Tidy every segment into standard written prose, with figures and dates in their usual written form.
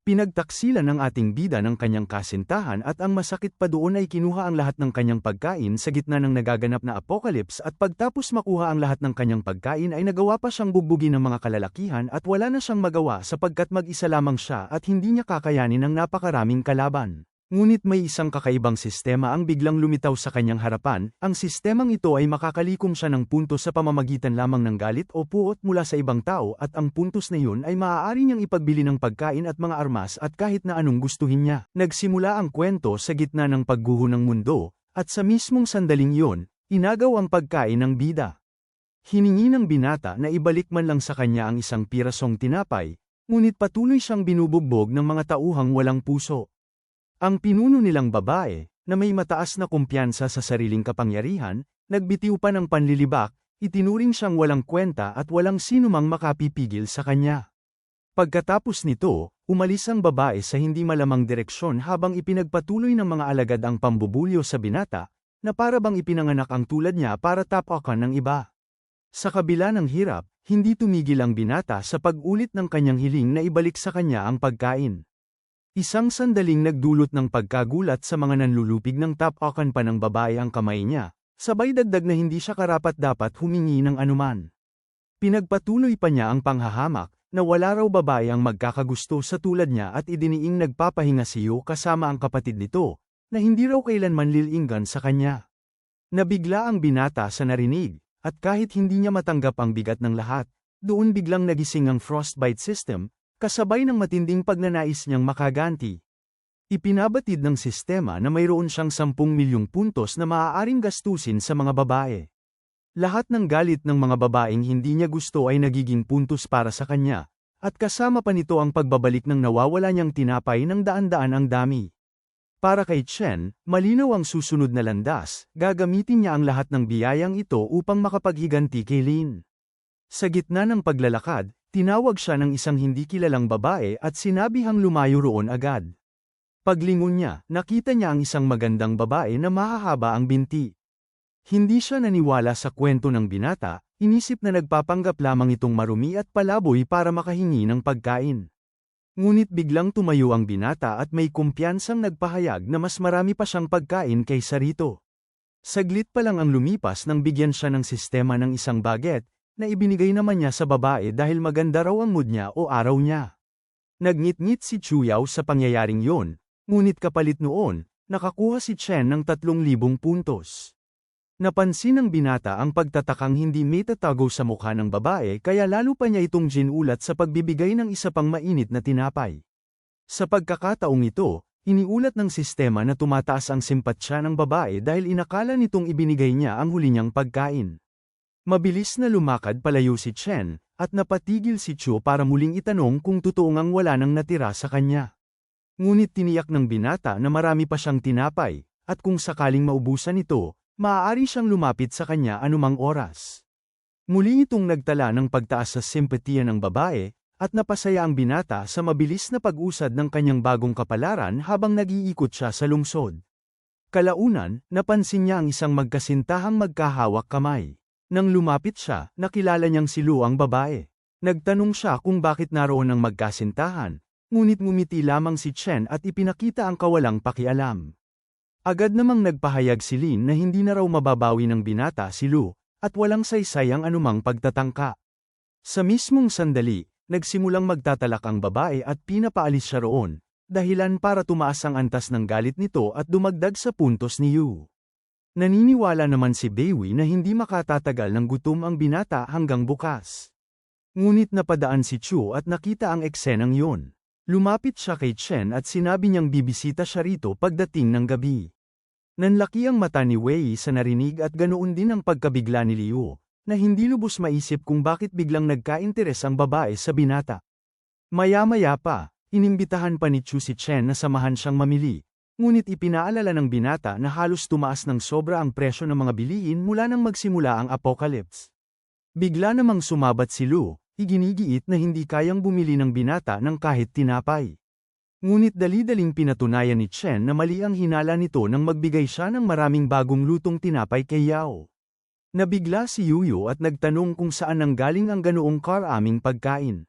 Pinagtaksilan ng ating bida ng kanyang kasintahan at ang masakit pa doon ay kinuha ang lahat ng kanyang pagkain sa gitna ng nagaganap na apocalypse at pagtapos makuha ang lahat ng kanyang pagkain ay nagawa pa siyang bugbugin ng mga kalalakihan at wala na siyang magawa sapagkat mag-isa lamang siya at hindi niya kakayanin ang napakaraming kalaban. Ngunit may isang kakaibang sistema ang biglang lumitaw sa kanyang harapan, ang sistemang ito ay makakalikom siya ng puntos sa pamamagitan lamang ng galit o puot mula sa ibang tao at ang puntos na yun ay maaari niyang ipagbili ng pagkain at mga armas at kahit na anong gustuhin niya. Nagsimula ang kwento sa gitna ng pagguho ng mundo, at sa mismong sandaling yun, inagaw ang pagkain ng bida. Hiningi ng binata na ibalik man lang sa kanya ang isang pirasong tinapay, ngunit patuloy siyang binubugbog ng mga tauhang walang puso. Ang pinuno nilang babae, na may mataas na kumpiyansa sa sariling kapangyarihan, nagbitiw pa ng panlilibak, itinuring siyang walang kwenta at walang sinumang makapipigil sa kanya. Pagkatapos nito, umalis ang babae sa hindi malamang direksyon habang ipinagpatuloy ng mga alagad ang pambubulyo sa binata, na para bang ipinanganak ang tulad niya para tapakan ng iba. Sa kabila ng hirap, hindi tumigil ang binata sa pag-ulit ng kanyang hiling na ibalik sa kanya ang pagkain. Isang sandaling nagdulot ng pagkagulat sa mga nanlulupig ng tapakan pa ng babae ang kamay niya, sabay dagdag na hindi siya karapat-dapat humingi ng anuman. Pinagpatuloy pa niya ang panghahamak, na wala raw babae ang magkakagusto sa tulad niya at idiniing nagpapahinga siyo kasama ang kapatid nito, na hindi raw kailanman lilinggan sa kanya. Nabigla ang binata sa narinig, at kahit hindi niya matanggap ang bigat ng lahat, doon biglang nagising ang frostbite system, kasabay ng matinding pagnanais niyang makaganti. Ipinabatid ng sistema na mayroon siyang 10 milyong puntos na maaaring gastusin sa mga babae. Lahat ng galit ng mga babaeng hindi niya gusto ay nagiging puntos para sa kanya, at kasama pa nito ang pagbabalik ng nawawala niyang tinapay ng daan-daan ang dami. Para kay Chen, malinaw ang susunod na landas, gagamitin niya ang lahat ng biyayang ito upang makapaghiganti kay Lin. Sa gitna ng paglalakad, tinawag siya ng isang hindi kilalang babae at sinabihang lumayo roon agad. Paglingon niya, nakita niya ang isang magandang babae na mahahaba ang binti. Hindi siya naniwala sa kwento ng binata, inisip na nagpapanggap lamang itong marumi at palaboy para makahingi ng pagkain. Ngunit biglang tumayo ang binata at may kumpiyansang nagpahayag na mas marami pa siyang pagkain kaysa rito. Saglit pa lang ang lumipas nang bigyan siya ng sistema ng isang baget, na ibinigay naman niya sa babae dahil maganda raw ang mood niya o araw niya. Nagngit-ngit si Chuyao sa pangyayaring yon, ngunit kapalit noon, nakakuha si Chen ng 3,000 puntos. Napansin ng binata ang pagtatakang hindi may tatago sa mukha ng babae kaya lalo pa niya itong ginulat sa pagbibigay ng isa pang mainit na tinapay. Sa pagkakataong ito, iniulat ng sistema na tumataas ang simpatsya ng babae dahil inakala nitong ibinigay niya ang huli niyang pagkain. Mabilis na lumakad palayo si Chen, at napatigil si Chu para muling itanong kung totoo ngang wala nang natira sa kanya. Ngunit tiniyak ng binata na marami pa siyang tinapay, at kung sakaling maubusan ito, maaari siyang lumapit sa kanya anumang oras. Muli itong nagtala ng pagtaas sa simpatiya ng babae, at napasaya ang binata sa mabilis na pag-usad ng kanyang bagong kapalaran habang nag-iikot siya sa lungsod. Kalaunan, napansin niya ang isang magkasintahang magkahawak kamay. Nang lumapit siya, nakilala niyang si Lu ang babae. Nagtanong siya kung bakit naroon ang magkasintahan, ngunit ngumiti lamang si Chen at ipinakita ang kawalang pakialam. Agad namang nagpahayag si Lin na hindi na raw mababawi ng binata si Lu, at walang saysay ang anumang pagtatangka. Sa mismong sandali, nagsimulang magtatalak ang babae at pinapaalis siya roon, dahilan para tumaas ang antas ng galit nito at dumagdag sa puntos ni Yu. Naniniwala naman si Beiwi na hindi makatatagal ng gutom ang binata hanggang bukas. Ngunit napadaan si Chu at nakita ang eksenang yon. Lumapit siya kay Chen at sinabi niyang bibisita siya rito pagdating ng gabi. Nanlaki ang mata ni Wei sa narinig at ganoon din ang pagkabigla ni Liu, na hindi lubos maisip kung bakit biglang nagka-interes ang babae sa binata. Maya-maya pa, inimbitahan pa ni Chu si Chen na samahan siyang mamili. Ngunit ipinaalala ng binata na halos tumaas ng sobra ang presyo ng mga bilihin mula nang magsimula ang apocalypse. Bigla namang sumabat si Lu, iginigiit na hindi kayang bumili ng binata ng kahit tinapay. Ngunit dali-daling pinatunayan ni Chen na mali ang hinala nito nang magbigay siya ng maraming bagong lutong tinapay kay Yao. Nabigla si Yuyo at nagtanong kung saan nanggaling ang ganoong karaming pagkain.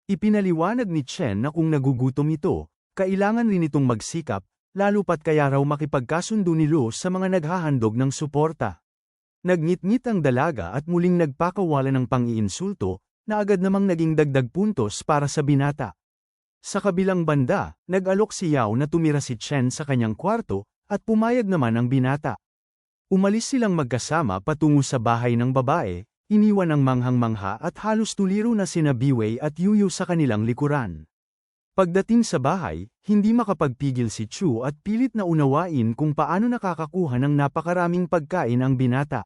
Ipinaliwanag ni Chen na kung nagugutom ito, kailangan rin itong magsikap, lalo pat kaya raw makipagkasundo ni Lu sa mga naghahandog ng suporta. Nagngit-ngit ang dalaga at muling nagpakawala ng pang-iinsulto, na agad namang naging dagdag puntos para sa binata. Sa kabilang banda, nag-alok si Yao na tumira si Chen sa kanyang kwarto, at pumayag naman ang binata. Umalis silang magkasama patungo sa bahay ng babae, iniwan ang manghang-mangha at halos tuliro na sina Biwei at Yuyu sa kanilang likuran. Pagdating sa bahay, hindi makapagpigil si Chu at pilit na unawain kung paano nakakakuha ng napakaraming pagkain ang binata.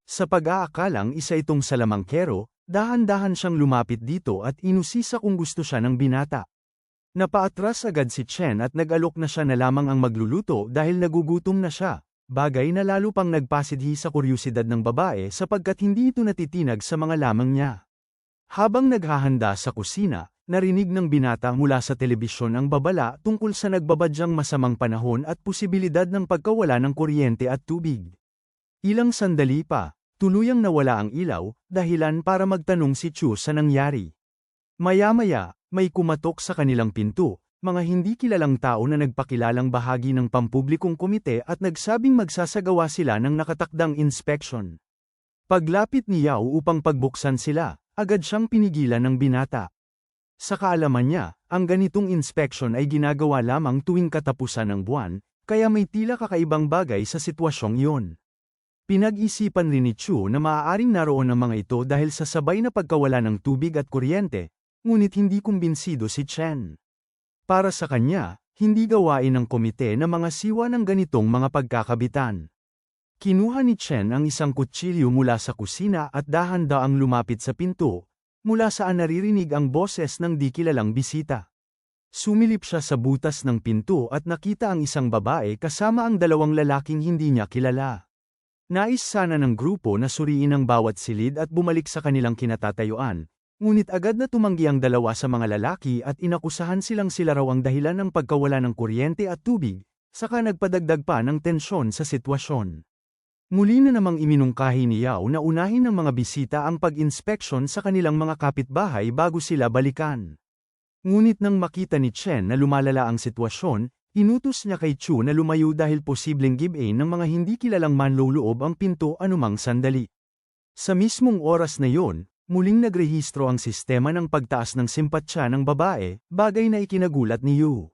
Sa pag-aakalang isa itong salamangkero, dahan-dahan siyang lumapit dito at inusisa kung gusto siya ng binata. Napaatras agad si Chen at nag-alok na siya na lamang ang magluluto dahil nagugutom na siya, bagay na lalo pang nagpasidhi sa kuryusidad ng babae sapagkat hindi ito natitinag sa mga lamang niya. Habang naghahanda sa kusina, narinig ng binata mula sa telebisyon ang babala tungkol sa nagbabadyang masamang panahon at posibilidad ng pagkawala ng kuryente at tubig. Ilang sandali pa, tuluyang nawala ang ilaw, dahilan para magtanong si Chu sa nangyari. Maya-maya, may kumatok sa kanilang pinto, mga hindi kilalang tao na nagpakilalang bahagi ng pampublikong komite at nagsabing magsasagawa sila ng nakatakdang inspeksyon. Paglapit ni Yao upang pagbuksan sila, agad siyang pinigilan ng binata. Sa kaalaman niya, ang ganitong inspeksyon ay ginagawa lamang tuwing katapusan ng buwan, kaya may tila kakaibang bagay sa sitwasyong iyon. Pinag-isipan rin ni Chu na maaaring naroon ang mga ito dahil sa sabay na pagkawala ng tubig at kuryente, ngunit hindi kumbinsido si Chen. Para sa kanya, hindi gawain ng komite na mga siwa ng ganitong mga pagkakabitan. Kinuha ni Chen ang isang kutsilyo mula sa kusina at dahan-daang lumapit sa pinto, mula saan naririnig ang boses ng di kilalang bisita. Sumilip siya sa butas ng pinto at nakita ang isang babae kasama ang dalawang lalaking hindi niya kilala. Nais sana ng grupo na suriin ang bawat silid at bumalik sa kanilang kinatatayuan, ngunit agad na tumanggi ang dalawa sa mga lalaki at inakusahan silang sila raw ang dahilan ng pagkawala ng kuryente at tubig, saka nagpadagdag pa ng tensyon sa sitwasyon. Muli na namang iminungkahi ni Yao na unahin ng mga bisita ang pag-inspeksyon sa kanilang mga kapitbahay bago sila balikan. Ngunit nang makita ni Chen na lumalala ang sitwasyon, inutos niya kay Chu na lumayo dahil posibleng give-in ng mga hindi kilalang manloloob ang pinto anumang sandali. Sa mismong oras na yon, muling nagrehistro ang sistema ng pagtaas ng simpatsya ng babae, bagay na ikinagulat ni Yu.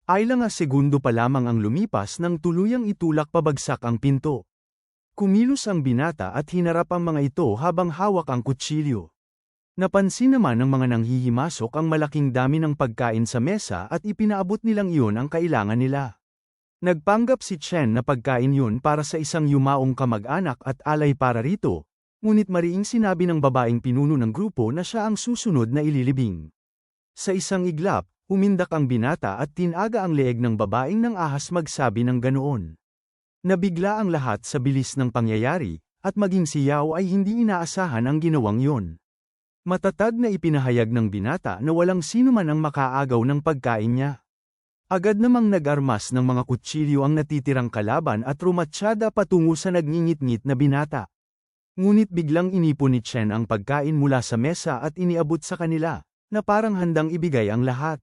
Ay lang segundo pa lamang ang lumipas nang tuluyang itulak pabagsak ang pinto. Kumilos ang binata at hinarap ang mga ito habang hawak ang kutsilyo. Napansin naman ng mga nanghihimasok ang malaking dami ng pagkain sa mesa at ipinaabot nilang iyon ang kailangan nila. Nagpanggap si Chen na pagkain yun para sa isang yumaong kamag-anak at alay para rito, ngunit mariing sinabi ng babaeng pinuno ng grupo na siya ang susunod na ililibing. Sa isang iglap, umindak ang binata at tinaga ang leeg ng babaeng nang ahas magsabi ng ganoon. Nabigla ang lahat sa bilis ng pangyayari, at maging si Yao ay hindi inaasahan ang ginawang yun. Matatag na ipinahayag ng binata na walang sino man ang makaagaw ng pagkain niya. Agad namang nag-armas ng mga kutsilyo ang natitirang kalaban at rumatsyada patungo sa nagngingit-ngit na binata. Ngunit biglang inipon ni Chen ang pagkain mula sa mesa at iniabot sa kanila, na parang handang ibigay ang lahat.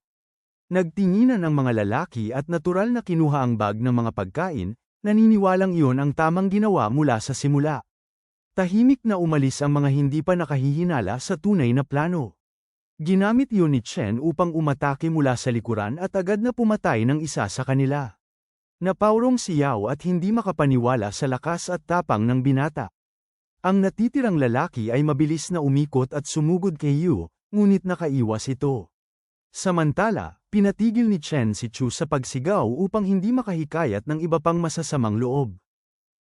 Nagtinginan ang mga lalaki at natural na kinuha ang bag ng mga pagkain, naniniwalang iyon ang tamang ginawa mula sa simula. Tahimik na umalis ang mga hindi pa nakahihinala sa tunay na plano. Ginamit iyon ni Chen upang umatake mula sa likuran at agad na pumatay ng isa sa kanila. Napaurong si Yao at hindi makapaniwala sa lakas at tapang ng binata. Ang natitirang lalaki ay mabilis na umikot at sumugod kay Yu, ngunit nakaiwas ito. Samantala, pinatigil ni Chen si Chu sa pagsigaw upang hindi makahikayat ng iba pang masasamang loob.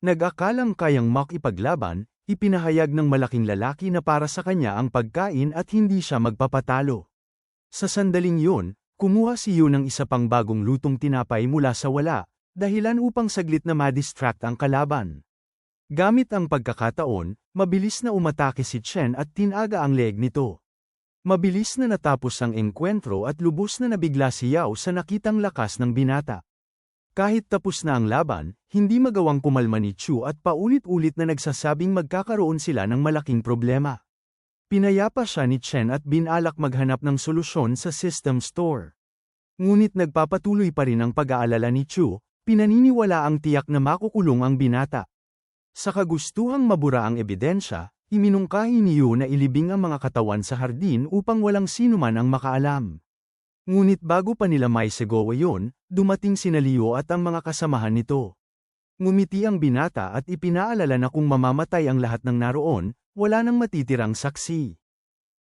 Nag-akalang kayang makipaglaban, ipinahayag ng malaking lalaki na para sa kanya ang pagkain at hindi siya magpapatalo. Sa sandaling yun, kumuha si Yu ng isa pang bagong lutong tinapay mula sa wala, dahilan upang saglit na ma-distract ang kalaban. Gamit ang pagkakataon, mabilis na umatake si Chen at tinaga ang leeg nito. Mabilis na natapos ang engkwentro at lubos na nabigla si Yao sa nakitang lakas ng binata. Kahit tapos na ang laban, hindi magawang kumalma ni Chu at paulit-ulit na nagsasabing magkakaroon sila ng malaking problema. Pinayapa siya ni Chen at binalak maghanap ng solusyon sa system store. Ngunit nagpapatuloy pa rin ang pag-aalala ni Chu, pinaniniwala ang tiyak na makukulong ang binata. Sa kagustuhang mabura ang ebidensya, iminungkahi ni Yu na ilibing ang mga katawan sa hardin upang walang sinuman ang makaalam. Ngunit bago pa nila maisegawa yun, dumating sina Liu at ang mga kasamahan nito. Ngumiti ang binata at ipinaalala na kung mamamatay ang lahat ng naroon, wala nang matitirang saksi.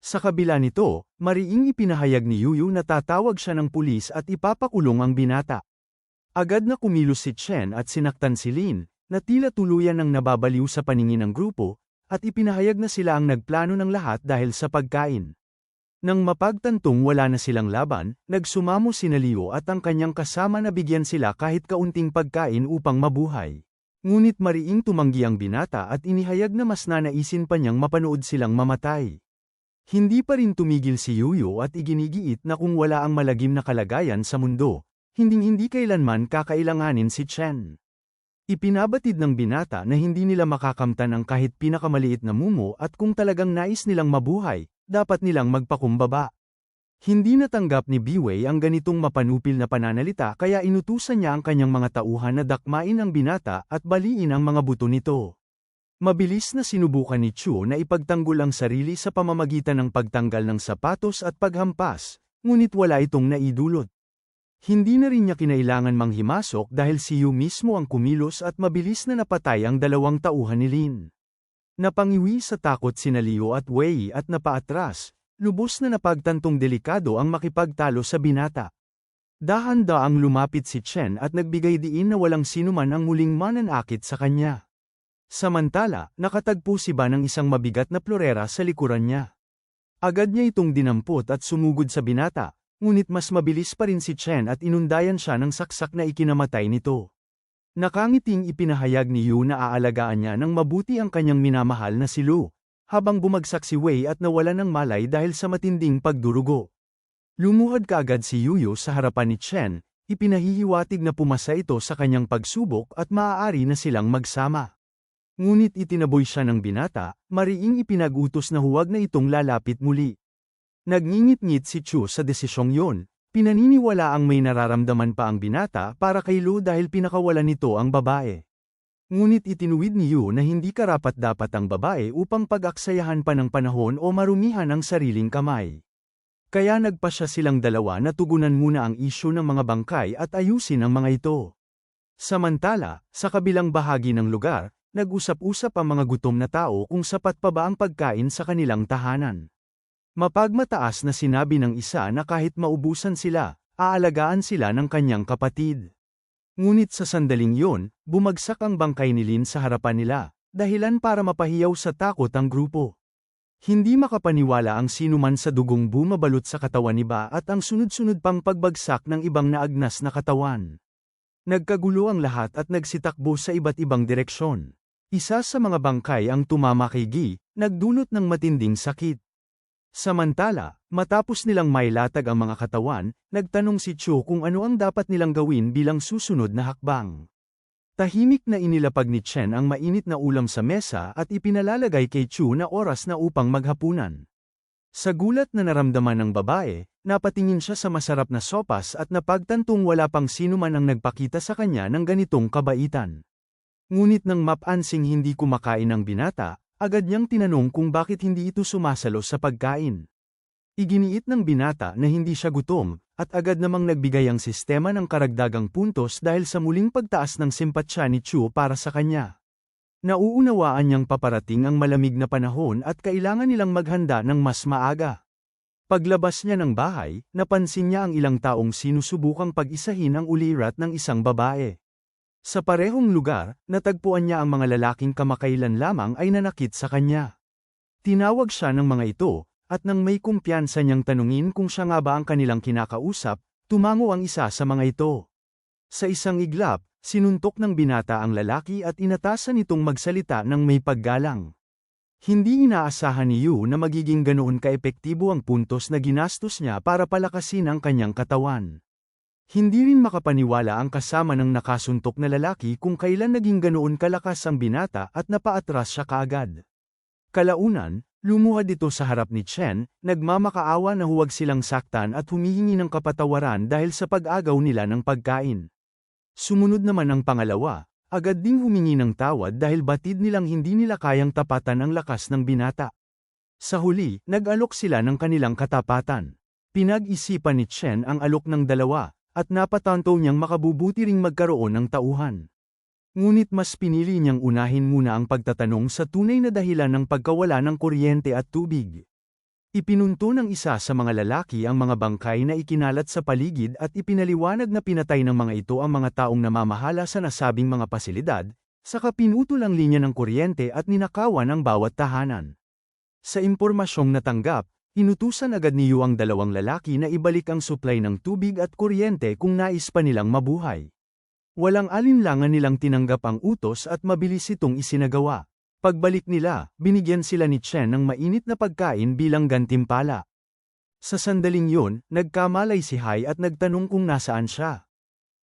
Sa kabila nito, mariing ipinahayag ni Yuyu na tatawag siya ng pulis at ipapakulong ang binata. Agad na kumilos si Chen at sinaktan si Lin, na tila tuluyan ng nababaliw sa paningin ng grupo, at ipinahayag na sila ang nagplano ng lahat dahil sa pagkain. Nang mapagtantong wala na silang laban, nagsumamo sina Liu at ang kanyang kasama na bigyan sila kahit kaunting pagkain upang mabuhay. Ngunit mariing tumanggi ang binata at inihayag na mas nanaisin pa niyang mapanood silang mamatay. Hindi pa rin tumigil si Yuyu at iginigiit na kung wala ang malagim na kalagayan sa mundo, hinding-hindi kailanman kakailanganin si Chen. Ipinabatid ng binata na hindi nila makakamtan ang kahit pinakamaliit na mumo at kung talagang nais nilang mabuhay, dapat nilang magpakumbaba. Hindi natanggap ni Biwei ang ganitong mapanupil na pananalita kaya inutusan niya ang kanyang mga tauhan na dakmain ang binata at baliin ang mga buto nito. Mabilis na sinubukan ni Chu na ipagtanggol ang sarili sa pamamagitan ng pagtanggal ng sapatos at paghampas, ngunit wala itong naidulot. Hindi na rin niya kinailangan manghimasok dahil si Yu mismo ang kumilos at mabilis na napatay ang dalawang tauhan ni Lin. Napangiwi sa takot sina Liu at Wei at napaatras, lubos na napagtantong delikado ang makipagtalo sa binata. Dahan-daang lumapit si Chen at nagbigay diin na walang sinuman ang muling mananakit sa kanya. Samantala, nakatagpo si Ba ng isang mabigat na plorera sa likuran niya. Agad niya itong dinampot at sumugod sa binata, ngunit mas mabilis pa rin si Chen at inundayan siya ng saksak na ikinamatay nito. Nakangiting ipinahayag ni Yu na aalagaan niya ng mabuti ang kanyang minamahal na si Lu, habang bumagsak si Wei at nawala ng malay dahil sa matinding pagdurugo. Lumuhad kaagad si Yuyu sa harapan ni Chen, ipinahihiwatig na pumasa ito sa kanyang pagsubok at maaari na silang magsama. Ngunit itinaboy siya ng binata, mariing ipinag-utos na huwag na itong lalapit muli. Nagngingit-ngit si Chu sa desisyong yon, pinaniniwala ang may nararamdaman pa ang binata para kay Lu dahil pinakawalan nito ang babae. Ngunit itinuwid ni Yu na hindi karapat-dapat ang babae upang pag-aksayahan pa ng panahon o marumihan ang sariling kamay. Kaya nagpasya silang dalawa na tugunan muna ang isyu ng mga bangkay at ayusin ang mga ito. Samantala, sa kabilang bahagi ng lugar, nag-usap-usap ang mga gutom na tao kung sapat pa ba ang pagkain sa kanilang tahanan. Mapagmataas na sinabi ng isa na kahit maubusan sila, aalagaan sila ng kanyang kapatid. Ngunit sa sandaling yon, bumagsak ang bangkay ni Lin sa harapan nila, dahilan para mapahiyaw sa takot ang grupo. Hindi makapaniwala ang sinuman sa dugong bumabalot sa katawan ni Ba at ang sunod-sunod pang pagbagsak ng ibang naagnas na katawan. Nagkagulo ang lahat at nagsitakbo sa iba't ibang direksyon. Isa sa mga bangkay ang tumama kay Gi, nagdulot ng matinding sakit. Samantala, matapos nilang mailatag ang mga katawan, nagtanong si Chu kung ano ang dapat nilang gawin bilang susunod na hakbang. Tahimik na inilapag ni Chen ang mainit na ulam sa mesa at ipinalalagay kay Chu na oras na upang maghapunan. Sa gulat na naramdaman ng babae, napatingin siya sa masarap na sopas at napagtantong wala pang sino man ang nagpakita sa kanya ng ganitong kabaitan. Ngunit nang mapansing hindi kumakain ang binata, agad niyang tinanong kung bakit hindi ito sumasalo sa pagkain. Iginiit ng binata na hindi siya gutom, at agad namang nagbigay ang sistema ng karagdagang puntos dahil sa muling pagtaas ng simpatsya ni Chu para sa kanya. Nauunawaan niyang paparating ang malamig na panahon at kailangan nilang maghanda ng mas maaga. Paglabas niya ng bahay, napansin niya ang ilang taong sinusubukang pag-isahin ang ulirat ng isang babae. Sa parehong lugar, natagpuan niya ang mga lalaking kamakailan lamang ay nanakit sa kanya. Tinawag siya ng mga ito, at nang may kumpiyansa niyang tanungin kung siya nga ba ang kanilang kinakausap, tumango ang isa sa mga ito. Sa isang iglap, sinuntok ng binata ang lalaki at inatasan itong magsalita ng may paggalang. Hindi inaasahan ni Yu na magiging ganoon kaepektibo ang puntos na ginastos niya para palakasin ang kanyang katawan. Hindi rin makapaniwala ang kasama ng nakasuntok na lalaki kung kailan naging ganoon kalakas ang binata at napaatras siya kaagad. Kalaunan, lumuhad ito sa harap ni Chen, nagmamakaawa na huwag silang saktan at humihingi ng kapatawaran dahil sa pag-agaw nila ng pagkain. Sumunod naman ang pangalawa, agad ding humingi ng tawad dahil batid nilang hindi nila kayang tapatan ang lakas ng binata. Sa huli, nag-alok sila ng kanilang katapatan. Pinag-isipan ni Chen ang alok ng dalawa, at napatanto niyang makabubuti ring magkaroon ng tauhan. Ngunit mas pinili niyang unahin muna ang pagtatanong sa tunay na dahilan ng pagkawala ng kuryente at tubig. Ipinunto ng isa sa mga lalaki ang mga bangkay na ikinalat sa paligid at ipinaliwanag na pinatay ng mga ito ang mga taong namamahala sa nasabing mga pasilidad, saka pinutol ang linya ng kuryente at ninakawan ang bawat tahanan. Sa impormasyong natanggap, inutusan agad ni Yu ang dalawang lalaki na ibalik ang supply ng tubig at kuryente kung nais pa nilang mabuhay. Walang alinlangan nilang tinanggap ang utos at mabilis itong isinagawa. Pagbalik nila, binigyan sila ni Chen ng mainit na pagkain bilang gantimpala. Sa sandaling yun, nagkamalay si Hai at nagtanong kung nasaan siya.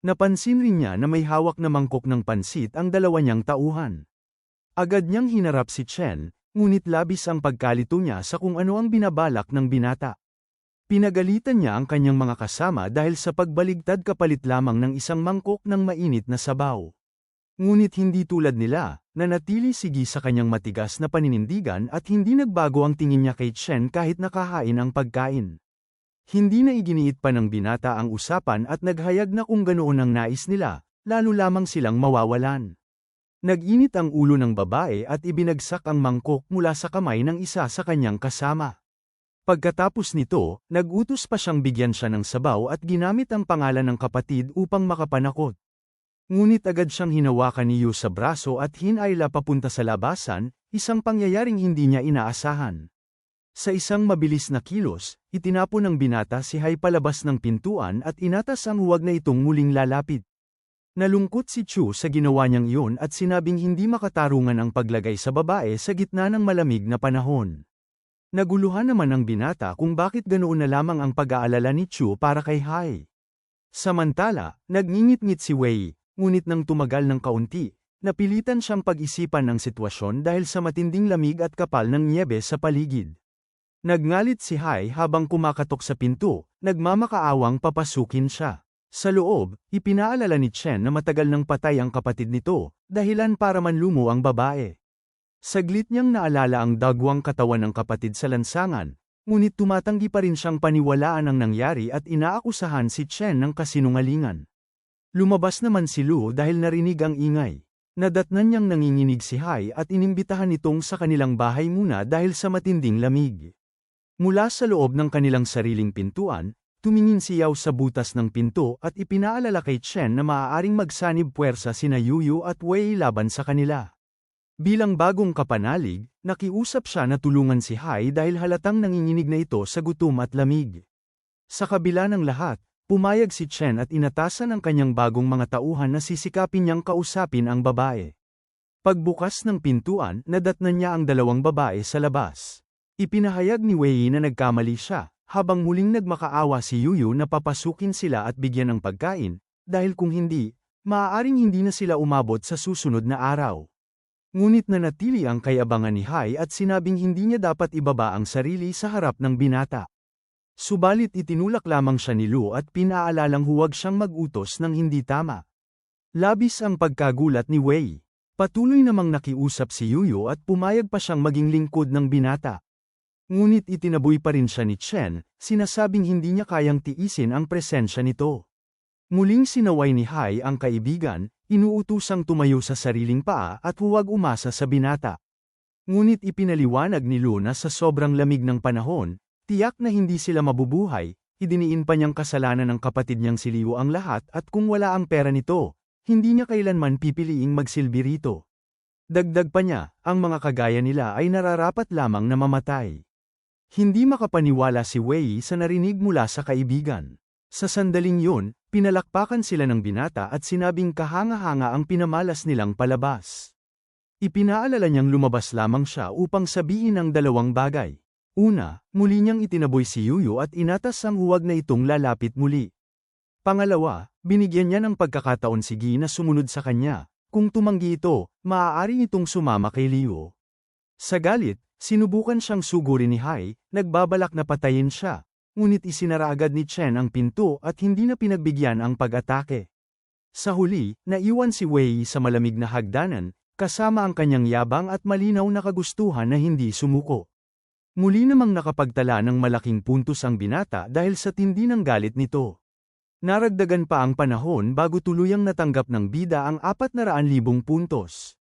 Napansin rin niya na may hawak na mangkok ng pansit ang dalawa niyang tauhan. Agad niyang hinarap si Chen, ngunit labis ang pagkalito niya sa kung ano ang binabalak ng binata. Pinagalitan niya ang kanyang mga kasama dahil sa pagbaligtad kapalit lamang ng isang mangkok ng mainit na sabaw. Ngunit hindi tulad nila, nanatili sigi sa kanyang matigas na paninindigan at hindi nagbago ang tingin niya kay Chen kahit nakahain ang pagkain. Hindi na iginiit pa ng binata ang usapan at naghayag na kung ganoon ang nais nila, lalo lamang silang mawawalan. Nag-init ang ulo ng babae at ibinagsak ang mangkok mula sa kamay ng isa sa kanyang kasama. Pagkatapos nito, nag-utos pa siyang bigyan siya ng sabaw at ginamit ang pangalan ng kapatid upang makapanakot. Ngunit agad siyang hinawakan ni Yu sa braso at hinayla papunta sa labasan, isang pangyayaring hindi niya inaasahan. Sa isang mabilis na kilos, itinapon ng binata si Hai palabas ng pintuan at inatas ang huwag na itong muling lalapit. Nalungkot si Chu sa ginawa niyang iyon at sinabing hindi makatarungan ang paglagay sa babae sa gitna ng malamig na panahon. Naguluhan naman ang binata kung bakit ganoon na lamang ang pag-aalala ni Chu para kay Hai. Samantala, nagngingit-ngit si Wei, ngunit nang tumagal ng kaunti, napilitan siyang pag-isipan ng sitwasyon dahil sa matinding lamig at kapal ng nyebe sa paligid. Nagngalit si Hai habang kumakatok sa pinto, nagmamakaawang papasukin siya. Sa loob, ipinaalala ni Chen na matagal nang patay ang kapatid nito, dahilan para manlumo ang babae. Saglit niyang naalala ang dagwang katawan ng kapatid sa lansangan, ngunit tumatanggi pa rin siyang paniwalaan ang nangyari at inaakusahan si Chen ng kasinungalingan. Lumabas naman si Lu dahil narinig ang ingay. Nadatnan niyang nanginginig si Hai at inimbitahan itong sa kanilang bahay muna dahil sa matinding lamig. Mula sa loob ng kanilang sariling pintuan, tumingin si Yao sa butas ng pinto at ipinaalala kay Chen na maaaring magsanib puwersa sina Yuyu at Wei laban sa kanila. Bilang bagong kapanalig, nakiusap siya na tulungan si Hai dahil halatang nanginginig na ito sa gutom at lamig. Sa kabila ng lahat, pumayag si Chen at inatasan ang kanyang bagong mga tauhan na sisikapin niyang kausapin ang babae. Pagbukas ng pintuan, nadatnan niya ang dalawang babae sa labas. Ipinahayag ni Wei na nagkamali siya, habang muling nagmakaawa si Yuyu na papasukin sila at bigyan ng pagkain, dahil kung hindi, maaaring hindi na sila umabot sa susunod na araw. Ngunit nanatili ang kayabangan ni Hai at sinabing hindi niya dapat ibaba ang sarili sa harap ng binata. Subalit itinulak lamang siya ni Lu at pinaalalang huwag siyang mag-utos ng hindi tama. Labis ang pagkagulat ni Wei. Patuloy namang nakiusap si Yuyu at pumayag pa siyang maging lingkod ng binata. Ngunit itinaboy pa rin siya ni Chen, sinasabing hindi niya kayang tiisin ang presensya nito. Muling sinaway ni Hai ang kaibigan, inuutusang tumayo sa sariling paa at huwag umasa sa binata. Ngunit ipinaliwanag ni Lu na sa sobrang lamig ng panahon, tiyak na hindi sila mabubuhay, idiniin pa niyang kasalanan ng kapatid niyang si Liu ang lahat at kung wala ang pera nito, hindi niya kailanman pipiliing magsilbi rito. Dagdag pa niya, ang mga kagaya nila ay nararapat lamang na mamatay. Hindi makapaniwala si Wei sa narinig mula sa kaibigan. Sa sandaling yun, pinalakpakan sila ng binata at sinabing kahanga-hanga ang pinamalas nilang palabas. Ipinaalala niyang lumabas lamang siya upang sabihin ang dalawang bagay. Una, muli niyang itinaboy si Yuyu at inatas ang huwag na itong lalapit muli. Pangalawa, binigyan niya ng pagkakataon si Gi na sumunod sa kanya. Kung tumanggi ito, maaari itong sumama kay Liu. Sa galit, Sinubukan siyang sugurin ni Hai, nagbabalak na patayin siya. Ngunit isinara agad ni Chen ang pinto at hindi na pinagbigyan ang pag-atake. Sa huli, naiwan si Wei sa malamig na hagdanan, kasama ang kanyang yabang at malinaw na kagustuhan na hindi sumuko. Muli namang nakapagtala ng malaking puntos ang binata dahil sa tindi ng galit nito. Naragdagan pa ang panahon bago tuluyang natanggap ng bida ang 400,000 puntos.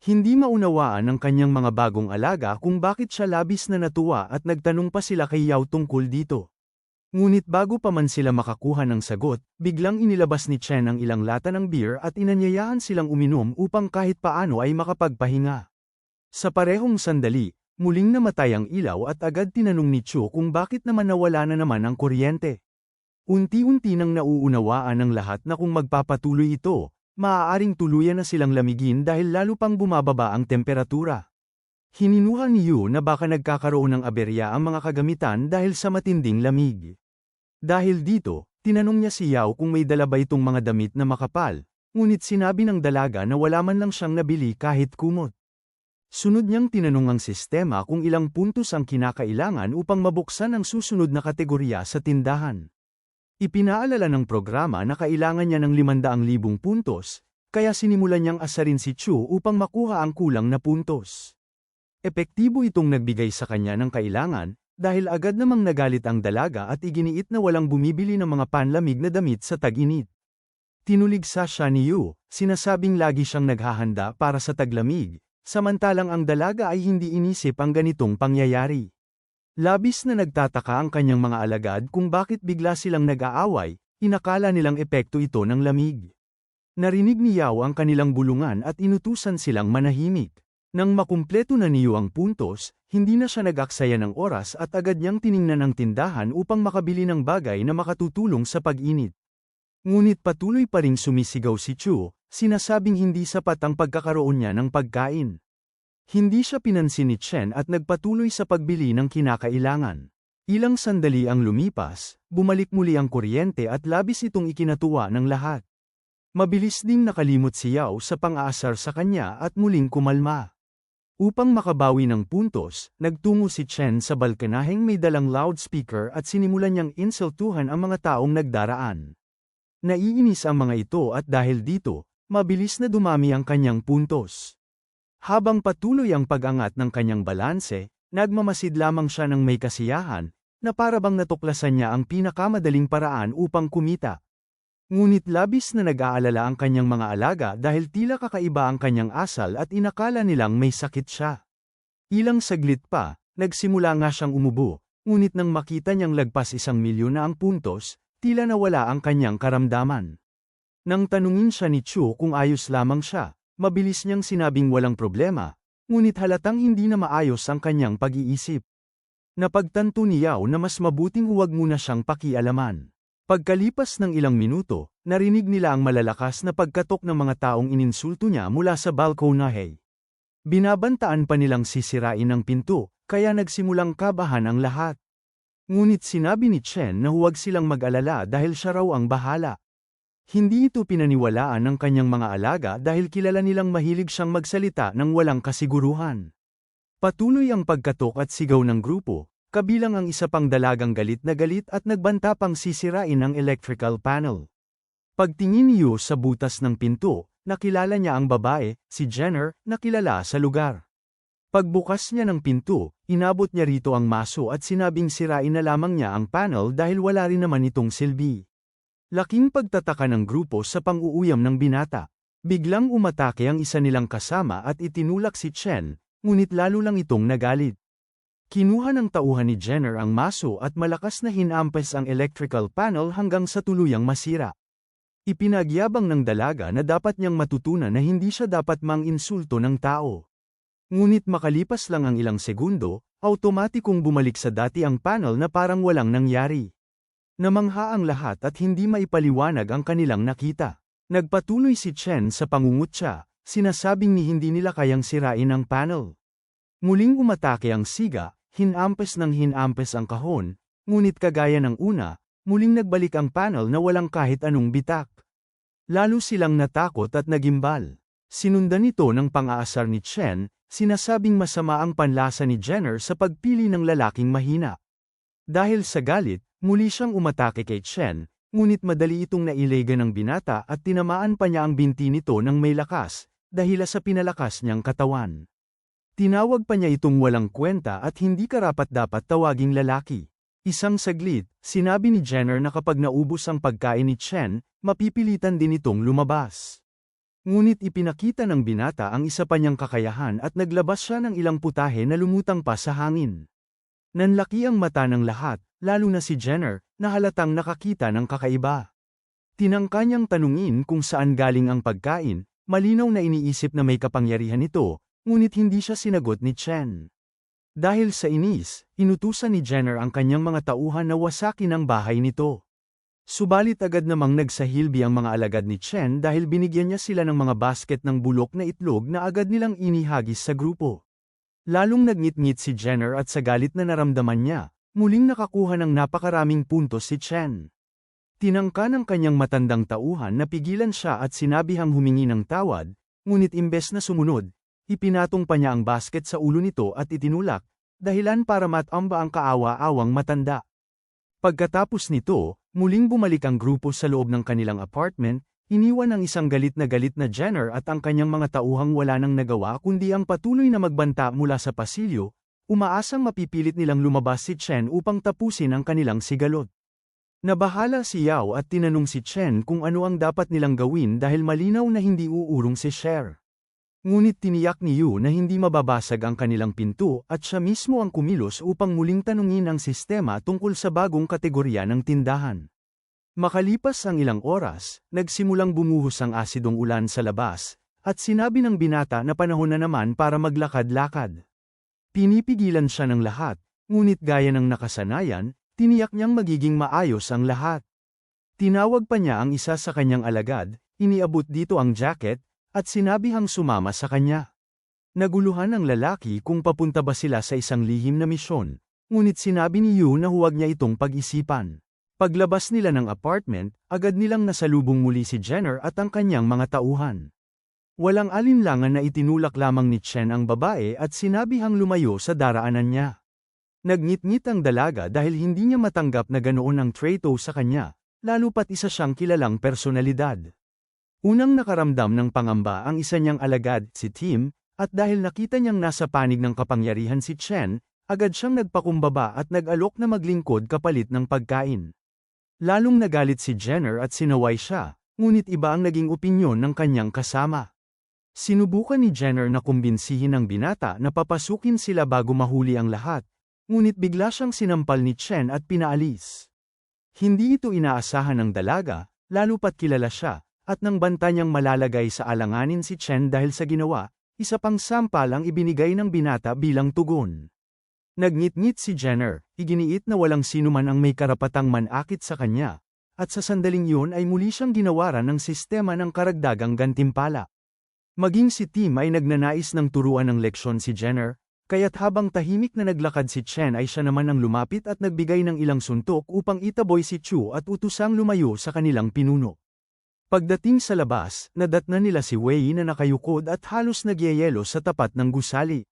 Hindi maunawaan ng kanyang mga bagong alaga kung bakit siya labis na natuwa at nagtanong pa sila kay Yao tungkol dito. Ngunit bago pa man sila makakuha ng sagot, biglang inilabas ni Chen ang ilang lata ng beer at inanyayahan silang uminom upang kahit paano ay makapagpahinga. Sa parehong sandali, muling namatay ang ilaw at agad tinanong ni Chu kung bakit naman nawala na naman ang kuryente. Unti-unti nang nauunawaan ng lahat na kung magpapatuloy ito, maaaring tuluyan na silang lamigin dahil lalo pang bumababa ang temperatura. Hininuha ni Yu na baka nagkakaroon ng aberya ang mga kagamitan dahil sa matinding lamig. Dahil dito, tinanong niya si Yao kung may dala ba itong mga damit na makapal, ngunit sinabi ng dalaga na wala man lang siyang nabili kahit kumot. Sunod niyang tinanong ang sistema kung ilang puntos ang kinakailangan upang mabuksan ang susunod na kategorya sa tindahan. Ipinaalala ng programa na kailangan niya ng 500,000 puntos, kaya sinimulan niyang asarin si Chu upang makuha ang kulang na puntos. Epektibo itong nagbigay sa kanya ng kailangan, dahil agad namang nagalit ang dalaga at iginiit na walang bumibili ng mga panlamig na damit sa tag-init. Tinuligsa siya ni Yu, sinasabing lagi siyang naghahanda para sa taglamig. Samantalang ang dalaga ay hindi inisip ang ganitong pangyayari. Labis na nagtataka ang kanyang mga alagad kung bakit bigla silang nag-aaway, inakala nilang epekto ito ng lamig. Narinig ni Yao ang kanilang bulungan at inutusan silang manahimik. Nang makumpleto na ni Yu ang puntos, hindi na siya nag-aksaya ng oras at agad niyang tiningnan ang tindahan upang makabili ng bagay na makatutulong sa pag-init. Ngunit patuloy pa ring sumisigaw si Chu, sinasabing hindi sapat ang pagkakaroon niya ng pagkain. Hindi siya pinansin ni Chen at nagpatuloy sa pagbili ng kinakailangan. Ilang sandali ang lumipas, bumalik muli ang kuryente at labis itong ikinatuwa ng lahat. Mabilis ding nakalimot si Yao sa pang-aasar sa kanya at muling kumalma. Upang makabawi ng puntos, nagtungo si Chen sa balkonaheng may dalang loudspeaker at sinimulan niyang insultuhan ang mga taong nagdaraan. Naiinis ang mga ito at dahil dito, mabilis na dumami ang kanyang puntos. Habang patuloy ang pag-angat ng kanyang balanse, nagmamasid lamang siya ng may kasiyahan, na para bang natuklasan niya ang pinakamadaling paraan upang kumita. Ngunit labis na nag-aalala ang kanyang mga alaga dahil tila kakaiba ang kanyang asal at inakala nilang may sakit siya. Ilang saglit pa, nagsimula nga siyang umubo, ngunit nang makita niyang lagpas 1,000,000 na ang puntos, tila nawala ang kanyang karamdaman. Nang tanungin siya ni Chu kung ayos lamang siya, mabilis niyang sinabing walang problema, ngunit halatang hindi na maayos ang kanyang pag-iisip. Napagtanto ni Yao na mas mabuting huwag muna siyang pakialaman. Pagkalipas ng ilang minuto, narinig nila ang malalakas na pagkatok ng mga taong ininsulto niya mula sa balkonahe. Binabantaan pa nilang sisirain ang pinto, kaya nagsimulang kabahan ang lahat. Ngunit sinabi ni Chen na huwag silang mag-alala dahil siya raw ang bahala. Hindi ito pinaniwalaan ng kanyang mga alaga dahil kilala nilang mahilig siyang magsalita ng walang kasiguruhan. Patuloy ang pagkatok at sigaw ng grupo, kabilang ang isa pang dalagang galit na galit at nagbanta pang sisirain ang electrical panel. Pagtingin ni Yu sa butas ng pinto, nakilala niya ang babae, si Jenner, na kilala sa lugar. Pagbukas niya ng pinto, inabot niya rito ang maso at sinabing sirain na lamang niya ang panel dahil wala rin naman itong silbi. Laking pagtataka ng grupo sa pang-uuyam ng binata. Biglang umatake ang isa nilang kasama at itinulak si Chen, ngunit lalo lang itong nagalit. Kinuha ng tauhan ni Jenner ang maso at malakas na hinampes ang electrical panel hanggang sa tuluyang masira. Ipinagyabang ng dalaga na dapat niyang matutunan na hindi siya dapat mang-insulto ng tao. Ngunit makalipas lang ang ilang segundo, automatikong bumalik sa dati ang panel na parang walang nangyari. Namangha ang lahat at hindi maipaliwanag ang kanilang nakita. Nagpatuloy si Chen sa pangungutya, sinasabing ni hindi nila kayang sirain ang panel. Muling umatake ang siga, hinampes ng hinampes ang kahon, ngunit kagaya ng una, muling nagbalik ang panel na walang kahit anong bitak. Lalo silang natakot at nagimbal. Sinundan ito ng pang-aasar ni Chen, sinasabing masama ang panlasa ni Jenner sa pagpili ng lalaking mahina. Dahil sa galit, muli siyang umatake kay Chen, ngunit madali itong nailega ng binata at tinamaan pa niya ang binti nito ng may lakas, dahil sa pinalakas niyang katawan. Tinawag pa niya itong walang kwenta at hindi karapat-dapat tawaging lalaki. Isang saglit, sinabi ni Jenner na kapag naubos ang pagkain ni Chen, mapipilitan din itong lumabas. Ngunit ipinakita ng binata ang isa pa niyang kakayahan at naglabas siya ng ilang putahe na lumutang pa sa hangin. Nanlaki ang mata ng lahat, lalo na si Jenner, na halatang nakakita ng kakaiba. Tinangka niyang tanungin kung saan galing ang pagkain, malinaw na iniisip na may kapangyarihan ito, ngunit hindi siya sinagot ni Chen. Dahil sa inis, inutusan ni Jenner ang kanyang mga tauhan na wasakin ang bahay nito. Subalit agad namang nagsahilbi ang mga alagad ni Chen dahil binigyan niya sila ng mga basket ng bulok na itlog na agad nilang inihagis sa grupo. Lalong nagngit-ngit si Jenner at sa galit na naramdaman niya, muling nakakuha ng napakaraming puntos si Chen. Tinangka ng kanyang matandang tauhan na pigilan siya at sinabihang humingi ng tawad, ngunit imbes na sumunod, ipinatong pa niya ang basket sa ulo nito at itinulak, dahilan para matamba ang kaawa-awang matanda. Pagkatapos nito, muling bumalik ang grupo sa loob ng kanilang apartment, iniwan ang isang galit na Jenner at ang kanyang mga tauhang wala nang nagawa kundi ang patuloy na magbanta mula sa pasilyo, umaasang mapipilit nilang lumabas si Chen upang tapusin ang kanilang sigalot. Nabahala si Yao at tinanong si Chen kung ano ang dapat nilang gawin dahil malinaw na hindi uurong si Cher. Ngunit tiniyak ni Yu na hindi mababasag ang kanilang pinto at siya mismo ang kumilos upang muling tanungin ang sistema tungkol sa bagong kategorya ng tindahan. Makalipas ang ilang oras, nagsimulang bumuhos ang asidong ulan sa labas, at sinabi ng binata na panahon na naman para maglakad-lakad. Pinipigilan siya ng lahat, ngunit gaya ng nakasanayan, tiniyak niyang magiging maayos ang lahat. Tinawag pa niya ang isa sa kanyang alagad, iniabot dito ang jacket, at sinabihang sumama sa kanya. Naguluhan ang lalaki kung papunta ba sila sa isang lihim na misyon, ngunit sinabi ni Yu na huwag niya itong pag-isipan. Paglabas nila ng apartment, agad nilang nasalubong muli si Jenner at ang kanyang mga tauhan. Walang alinlangan na itinulak lamang ni Chen ang babae at sinabihang lumayo sa daraanan niya. Nagngit-ngit ang dalaga dahil hindi niya matanggap na ganoon ang trato sa kanya, lalo pat isa siyang kilalang personalidad. Unang nakaramdam ng pangamba ang isa niyang alagad, si Tim, at dahil nakita niyang nasa panig ng kapangyarihan si Chen, agad siyang nagpakumbaba at nag-alok na maglingkod kapalit ng pagkain. Lalong nagalit si Jenner at sinaway siya, ngunit iba ang naging opinyon ng kanyang kasama. Sinubukan ni Jenner na kumbinsihin ang binata na papasukin sila bago mahuli ang lahat, ngunit bigla siyang sinampal ni Chen at pinaalis. Hindi ito inaasahan ng dalaga, lalo pat kilala siya, at nang banta niyang malalagay sa alanganin si Chen dahil sa ginawa, isa pang sampal ang ibinigay ng binata bilang tugon. Nagngit-ngit si Jenner, iginiit na walang sinuman ang may karapatang manakit sa kanya, at sa sandaling yun ay muli siyang ginawaran ng sistema ng karagdagang gantimpala. Maging si Tim ay nagnanais ng turuan ng leksyon si Jenner, kaya't habang tahimik na naglakad si Chen ay siya naman ang lumapit at nagbigay ng ilang suntok upang itaboy si Chu at utusang lumayo sa kanilang pinuno. Pagdating sa labas, nadatnan nila si Wei na nakayukod at halos nagyayelo sa tapat ng gusali.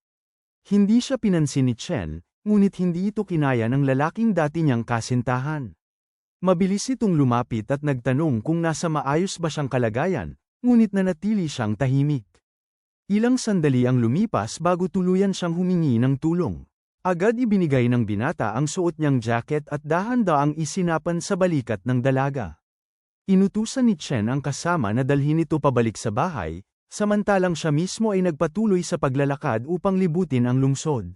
Hindi siya pinansin ni Chen, ngunit hindi ito kinaya ng lalaking dati niyang kasintahan. Mabilis itong lumapit at nagtanong kung nasa maayos ba siyang kalagayan, ngunit nanatili siyang tahimik. Ilang sandali ang lumipas bago tuluyan siyang humingi ng tulong. Agad ibinigay ng binata ang suot niyang jacket at dahan-daang isinapan sa balikat ng dalaga. Inutusan ni Chen ang kasama na dalhin ito pabalik sa bahay, samantalang siya mismo ay nagpatuloy sa paglalakad upang libutin ang lungsod.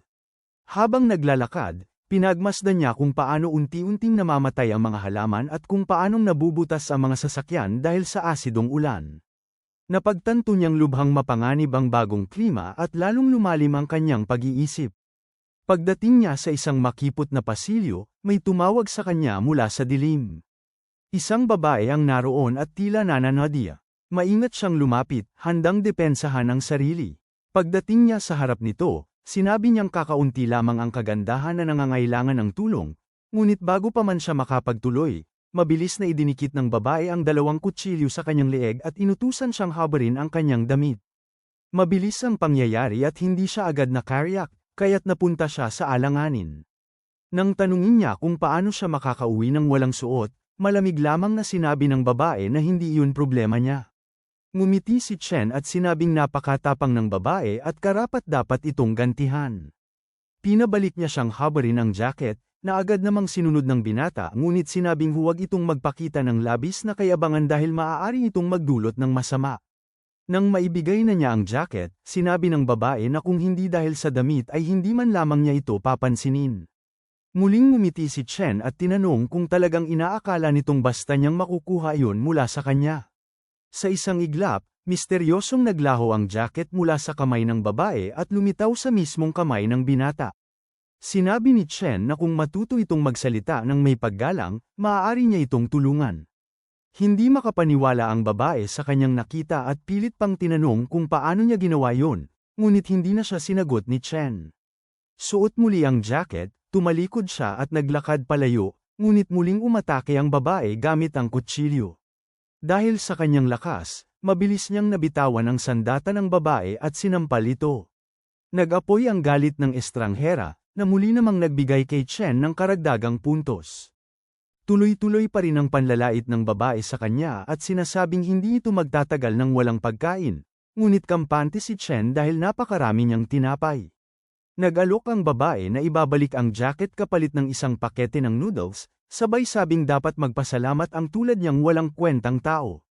Habang naglalakad, pinagmasdan niya kung paano unti-unting namamatay ang mga halaman at kung paanong nabubutas ang mga sasakyan dahil sa asidong ulan. Napagtanto niyang lubhang mapanganib ang bagong klima at lalong lumalim ang kanyang pag-iisip. Pagdating niya sa isang makipot na pasilyo, may tumawag sa kanya mula sa dilim. Isang babae ang naroon at tila nananadya. Maingat siyang lumapit, handang depensahan ang sarili. Pagdating niya sa harap nito, sinabi niyang kakaunti lamang ang kagandahan na nangangailangan ng tulong, ngunit bago pa man siya makapagtuloy, mabilis na idinikit ng babae ang 2 kutsilyo sa kanyang leeg at inutusan siyang habarin ang kanyang damit. Mabilis ang pangyayari at hindi siya agad nakaryak, kaya't napunta siya sa alanganin. Nang tanungin niya kung paano siya makakauwi ng walang suot, malamig lamang na sinabi ng babae na hindi iyon problema niya. Ngumiti si Chen at sinabing napakatapang ng babae at karapat-dapat itong gantihan. Pinabalik niya siyang habarin ang jacket, na agad namang sinunod ng binata ngunit sinabing huwag itong magpakita ng labis na kayabangan dahil maaari itong magdulot ng masama. Nang maibigay na niya ang jacket, sinabi ng babae na kung hindi dahil sa damit ay hindi man lamang niya ito papansinin. Muling ngumiti si Chen at tinanong kung talagang inaakala nitong basta niyang makukuha iyon mula sa kanya. Sa isang iglap, misteryosong naglaho ang jacket mula sa kamay ng babae at lumitaw sa mismong kamay ng binata. Sinabi ni Chen na kung matuto itong magsalita ng may paggalang, maaari niya itong tulungan. Hindi makapaniwala ang babae sa kanyang nakita at pilit pang tinanong kung paano niya ginawa yon, ngunit hindi na siya sinagot ni Chen. Suot muli ang jacket, tumalikod siya at naglakad palayo, ngunit muling umatake ang babae gamit ang kutsilyo. Dahil sa kanyang lakas, mabilis niyang nabitawan ang sandata ng babae at sinampal ito. Nag-apoy ang galit ng estranghera, na muli namang nagbigay kay Chen ng karagdagang puntos. Tuloy-tuloy pa rin ang panlalait ng babae sa kanya at sinasabing hindi ito magtatagal ng walang pagkain, ngunit kampante si Chen dahil napakarami niyang tinapay. Nag-alok ang babae na ibabalik ang jacket kapalit ng isang pakete ng noodles, sabay sabing dapat magpasalamat ang tulad niyang walang kwentang tao.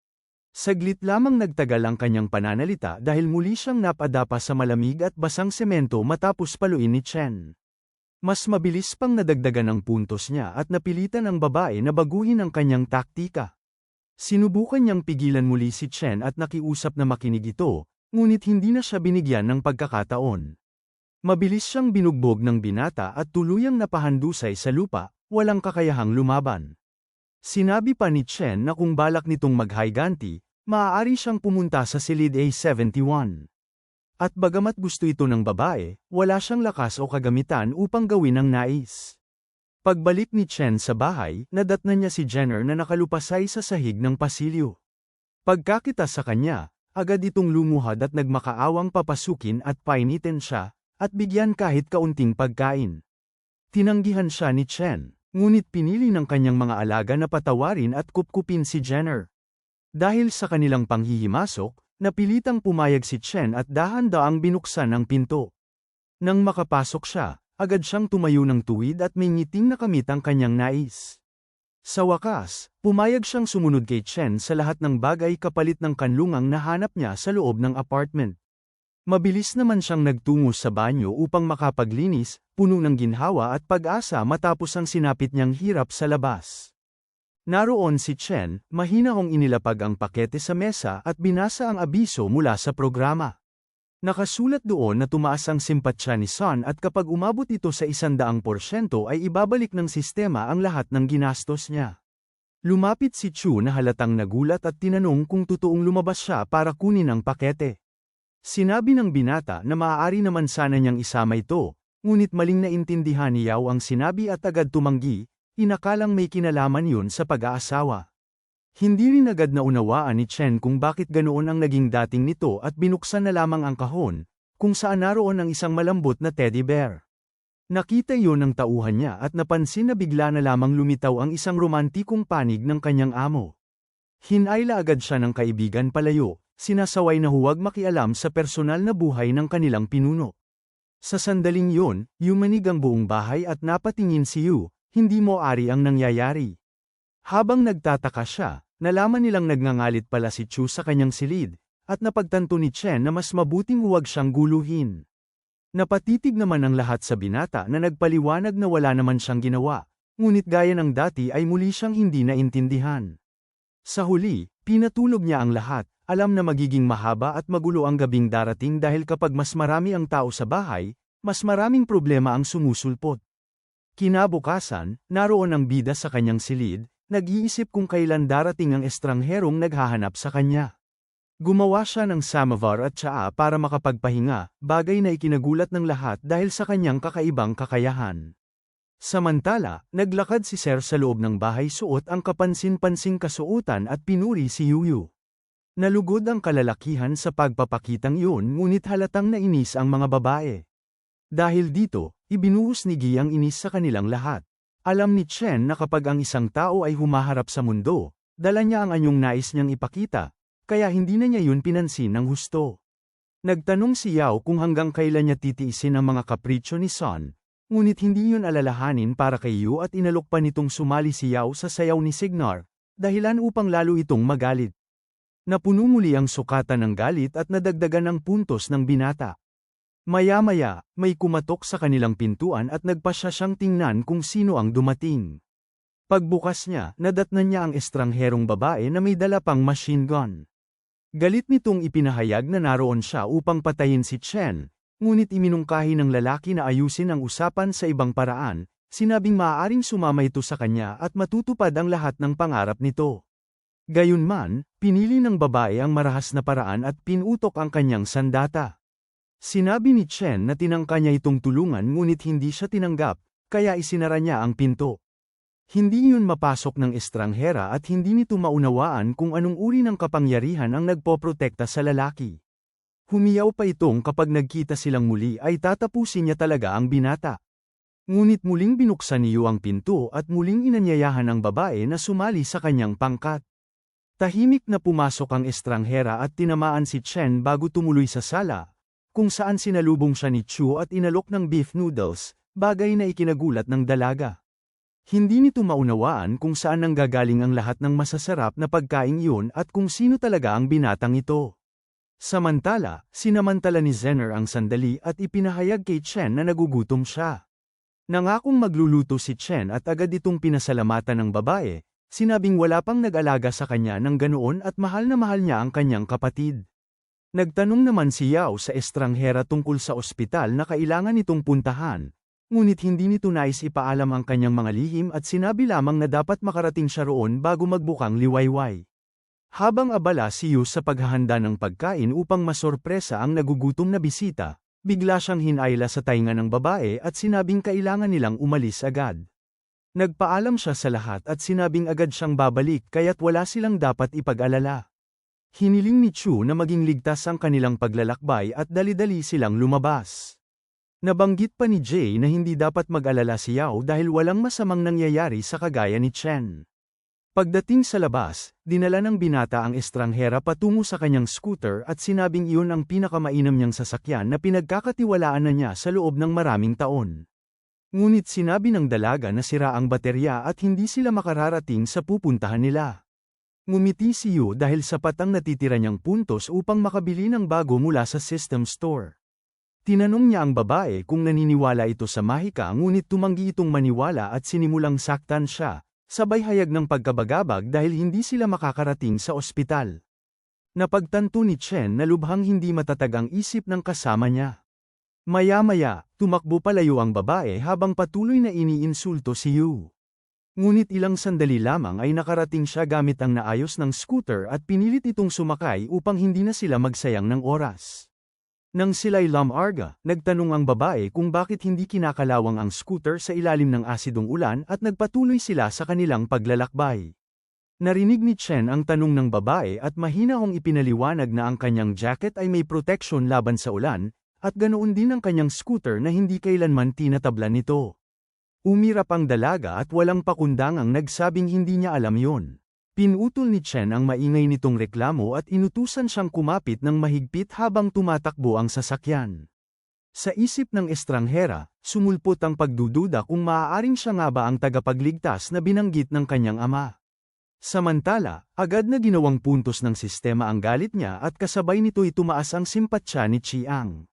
Saglit lamang nagtagal ang kanyang pananalita dahil muli siyang napadapa sa malamig at basang semento matapos paluin ni Chen. Mas mabilis pang nadagdagan ang puntos niya at napilitan ang babae na baguhin ang kanyang taktika. Sinubukan niyang pigilan muli si Chen at nakiusap na makinig ito, ngunit hindi na siya binigyan ng pagkakataon. Mabilis siyang binugbog ng binata at tuluyang napahandusay sa lupa, walang kakayahang lumaban. Sinabi pa ni Chen na kung balak nitong maghiganti, maaari siyang pumunta sa silid A71. At bagamat gusto ito ng babae, wala siyang lakas o kagamitan upang gawin ang nais. Pagbalik ni Chen sa bahay, nadatnan niya si Jenner na nakalupasay sa sahig ng pasilyo. Pagkakita sa kanya, agad itong lumuhad at nagmakaawang papasukin at painitin siya, at bigyan kahit kaunting pagkain. Tinanggihan siya ni Chen, ngunit pinili ng kanyang mga alaga na patawarin at kupkupin si Jenner. Dahil sa kanilang panghihimasok, napilitang pumayag si Chen at dahan-daang binuksan ang pinto. Nang makapasok siya, agad siyang tumayo ng tuwid at may ngiting nakamit ang kanyang nais. Sa wakas, pumayag siyang sumunod kay Chen sa lahat ng bagay kapalit ng kanlungang nahanap niya sa loob ng apartment. Mabilis naman siyang nagtungo sa banyo upang makapaglinis, puno ng ginhawa at pag-asa matapos ang sinapit niyang hirap sa labas. Naroon si Chen, mahinahong inilapag ang pakete sa mesa at binasa ang abiso mula sa programa. Nakasulat doon na tumaas ang simpatsya ni Sun at kapag umabot ito sa 100% ay ibabalik ng sistema ang lahat ng ginastos niya. Lumapit si Chu na halatang nagulat at tinanong kung totoong lumabas siya para kunin ang pakete. Sinabi ng binata na maaari naman sana niyang isama ito, ngunit maling naintindihan ni Yao ang sinabi at agad tumanggi. Inakalang may kinalaman yun sa pag-aasawa. Hindi rin agad naunawaan ni Chen kung bakit ganoon ang naging dating nito at binuksan na lamang ang kahon, kung saan naroon ang isang malambot na teddy bear. Nakita yun ng tauhan niya at napansin na bigla na lamang lumitaw ang isang romantikong panig ng kanyang amo. Hinayla agad siya ng kaibigan palayo, sinasaway na huwag makialam sa personal na buhay ng kanilang pinuno. Sa sandaling yun, yumanig ang buong bahay at napatingin si Yu. Hindi mo ari ang nangyayari. Habang nagtataka siya, nalaman nilang nagngangalit pala si Chu sa kanyang silid, at napagtanto ni Chen na mas mabuting huwag siyang guluhin. Napatitig naman ang lahat sa binata na nagpaliwanag na wala naman siyang ginawa, ngunit gaya ng dati ay muli siyang hindi naintindihan. Sa huli, pinatulog niya ang lahat, alam na magiging mahaba at magulo ang gabing darating dahil kapag mas marami ang tao sa bahay, mas maraming problema ang sumusulpot. Kinabukasan, naroon ang bida sa kanyang silid, nag-iisip kung kailan darating ang estrangherong naghahanap sa kanya. Gumawa siya ng samovar at tsaa para makapagpahinga, bagay na ikinagulat ng lahat dahil sa kanyang kakaibang kakayahan. Samantala, naglakad si Sir sa loob ng bahay suot ang kapansin-pansing kasuotan at pinuri si Yuyu. Nalugod ang kalalakihan sa pagpapakitang iyon ngunit halatang nainis ang mga babae. Dahil dito, ibinuhos ni Guy ang inis sa kanilang lahat. Alam ni Chen na kapag ang isang tao ay humaharap sa mundo, dala niya ang anyong nais niyang ipakita, kaya hindi na niya yun pinansin ng husto. Nagtanong si Yao kung hanggang kailan niya titiisin ang mga kapritsyo ni Son, ngunit hindi yun alalahanin para kay Yu at inalok pa nitong sumali si Yao sa sayaw ni Signar, dahilan upang lalo itong magalit. Napuno muli ang sukatan ng galit at nadagdagan ang puntos ng binata. Maya-maya, may kumatok sa kanilang pintuan at nagpasya siyang tingnan kung sino ang dumating. Pagbukas niya, nadatnan niya ang estrangherong babae na may dala pang machine gun. Galit nitong ipinahayag na naroon siya upang patayin si Chen, ngunit iminungkahi ng lalaki na ayusin ang usapan sa ibang paraan, sinabing maaaring sumama ito sa kanya at matutupad ang lahat ng pangarap nito. Gayunman, pinili ng babae ang marahas na paraan at pinutok ang kanyang sandata. Sinabi ni Chen na tinangka niya itong tulungan ngunit hindi siya tinanggap, kaya isinara niya ang pinto. Hindi yun mapasok ng estranghera at hindi nito maunawaan kung anong uri ng kapangyarihan ang nagpoprotekta sa lalaki. Humiyaw pa itong kapag nagkita silang muli ay tatapusin niya talaga ang binata. Ngunit muling binuksan niyo ang pinto at muling inanyayahan ang babae na sumali sa kanyang pangkat. Tahimik na pumasok ang estranghera at tinamaan si Chen bago tumuloy sa sala, kung saan sinalubong siya ni Chu at inalok ng beef noodles, bagay na ikinagulat ng dalaga. Hindi nito maunawaan kung saan nanggagaling ang lahat ng masasarap na pagkain iyon at kung sino talaga ang binatang ito. Samantala, sinamantala ni Zener ang sandali at ipinahayag kay Chen na nagugutom siya. Nangakong magluluto si Chen at agad itong pinasalamatan ng babae, sinabing wala pang nag-alaga sa kanya ng ganoon at mahal na mahal niya ang kanyang kapatid. Nagtanong naman si Yao sa estranghera tungkol sa ospital na kailangan itong puntahan, ngunit hindi nito nais ipaalam ang kanyang mga lihim at sinabi lamang na dapat makarating siya roon bago magbukang liwayway. Habang abala si Yu sa paghahanda ng pagkain upang masorpresa ang nagugutom na bisita, bigla siyang hinayla sa tainga ng babae at sinabing kailangan nilang umalis agad. Nagpaalam siya sa lahat at sinabing agad siyang babalik kaya't wala silang dapat ipag-alala. Hiniling ni Chu na maging ligtas ang kanilang paglalakbay at dali-dali silang lumabas. Nabanggit pa ni Jay na hindi dapat mag-alala si Yao dahil walang masamang nangyayari sa kagaya ni Chen. Pagdating sa labas, dinala ng binata ang estranghera patungo sa kanyang scooter at sinabing iyon ang pinakamainam niyang sasakyan na pinagkakatiwalaan na niya sa loob ng maraming taon. Ngunit sinabi ng dalaga na sira ang baterya at hindi sila makararating sa pupuntahan nila. Ngumiti si Yu dahil sapat ang natitira niyang puntos upang makabili ng bago mula sa system store. Tinanong niya ang babae kung naniniwala ito sa mahika ngunit tumanggi itong maniwala at sinimulang saktan siya, sabay hayag ng pagkabagabag dahil hindi sila makakarating sa ospital. Napagtanto ni Chen na lubhang hindi matatag ang isip ng kasama niya. Maya-maya, tumakbo palayo ang babae habang patuloy na iniinsulto si Yu. Ngunit ilang sandali lamang ay nakarating siya gamit ang naayos ng scooter at pinilit itong sumakay upang hindi na sila magsayang ng oras. Nang sila'y lamarga, nagtanong ang babae kung bakit hindi kinakalawang ang scooter sa ilalim ng asidong ulan at nagpatuloy sila sa kanilang paglalakbay. Narinig ni Chen ang tanong ng babae at mahina hong ipinaliwanag na ang kanyang jacket ay may protection laban sa ulan, at ganoon din ang kanyang scooter na hindi kailanman tinatablan nito. Umirap ang dalaga at walang pakundangang nagsabing hindi niya alam yon. Pinutol ni Chen ang maingay nitong reklamo at inutusan siyang kumapit ng mahigpit habang tumatakbo ang sasakyan. Sa isip ng estranghera, sumulpot ang pagdududa kung maaaring siya nga ba ang tagapagligtas na binanggit ng kanyang ama. Samantala, agad na ginawang puntos ng sistema ang galit niya at kasabay nito tumaas ang simpatsya ni Chiang.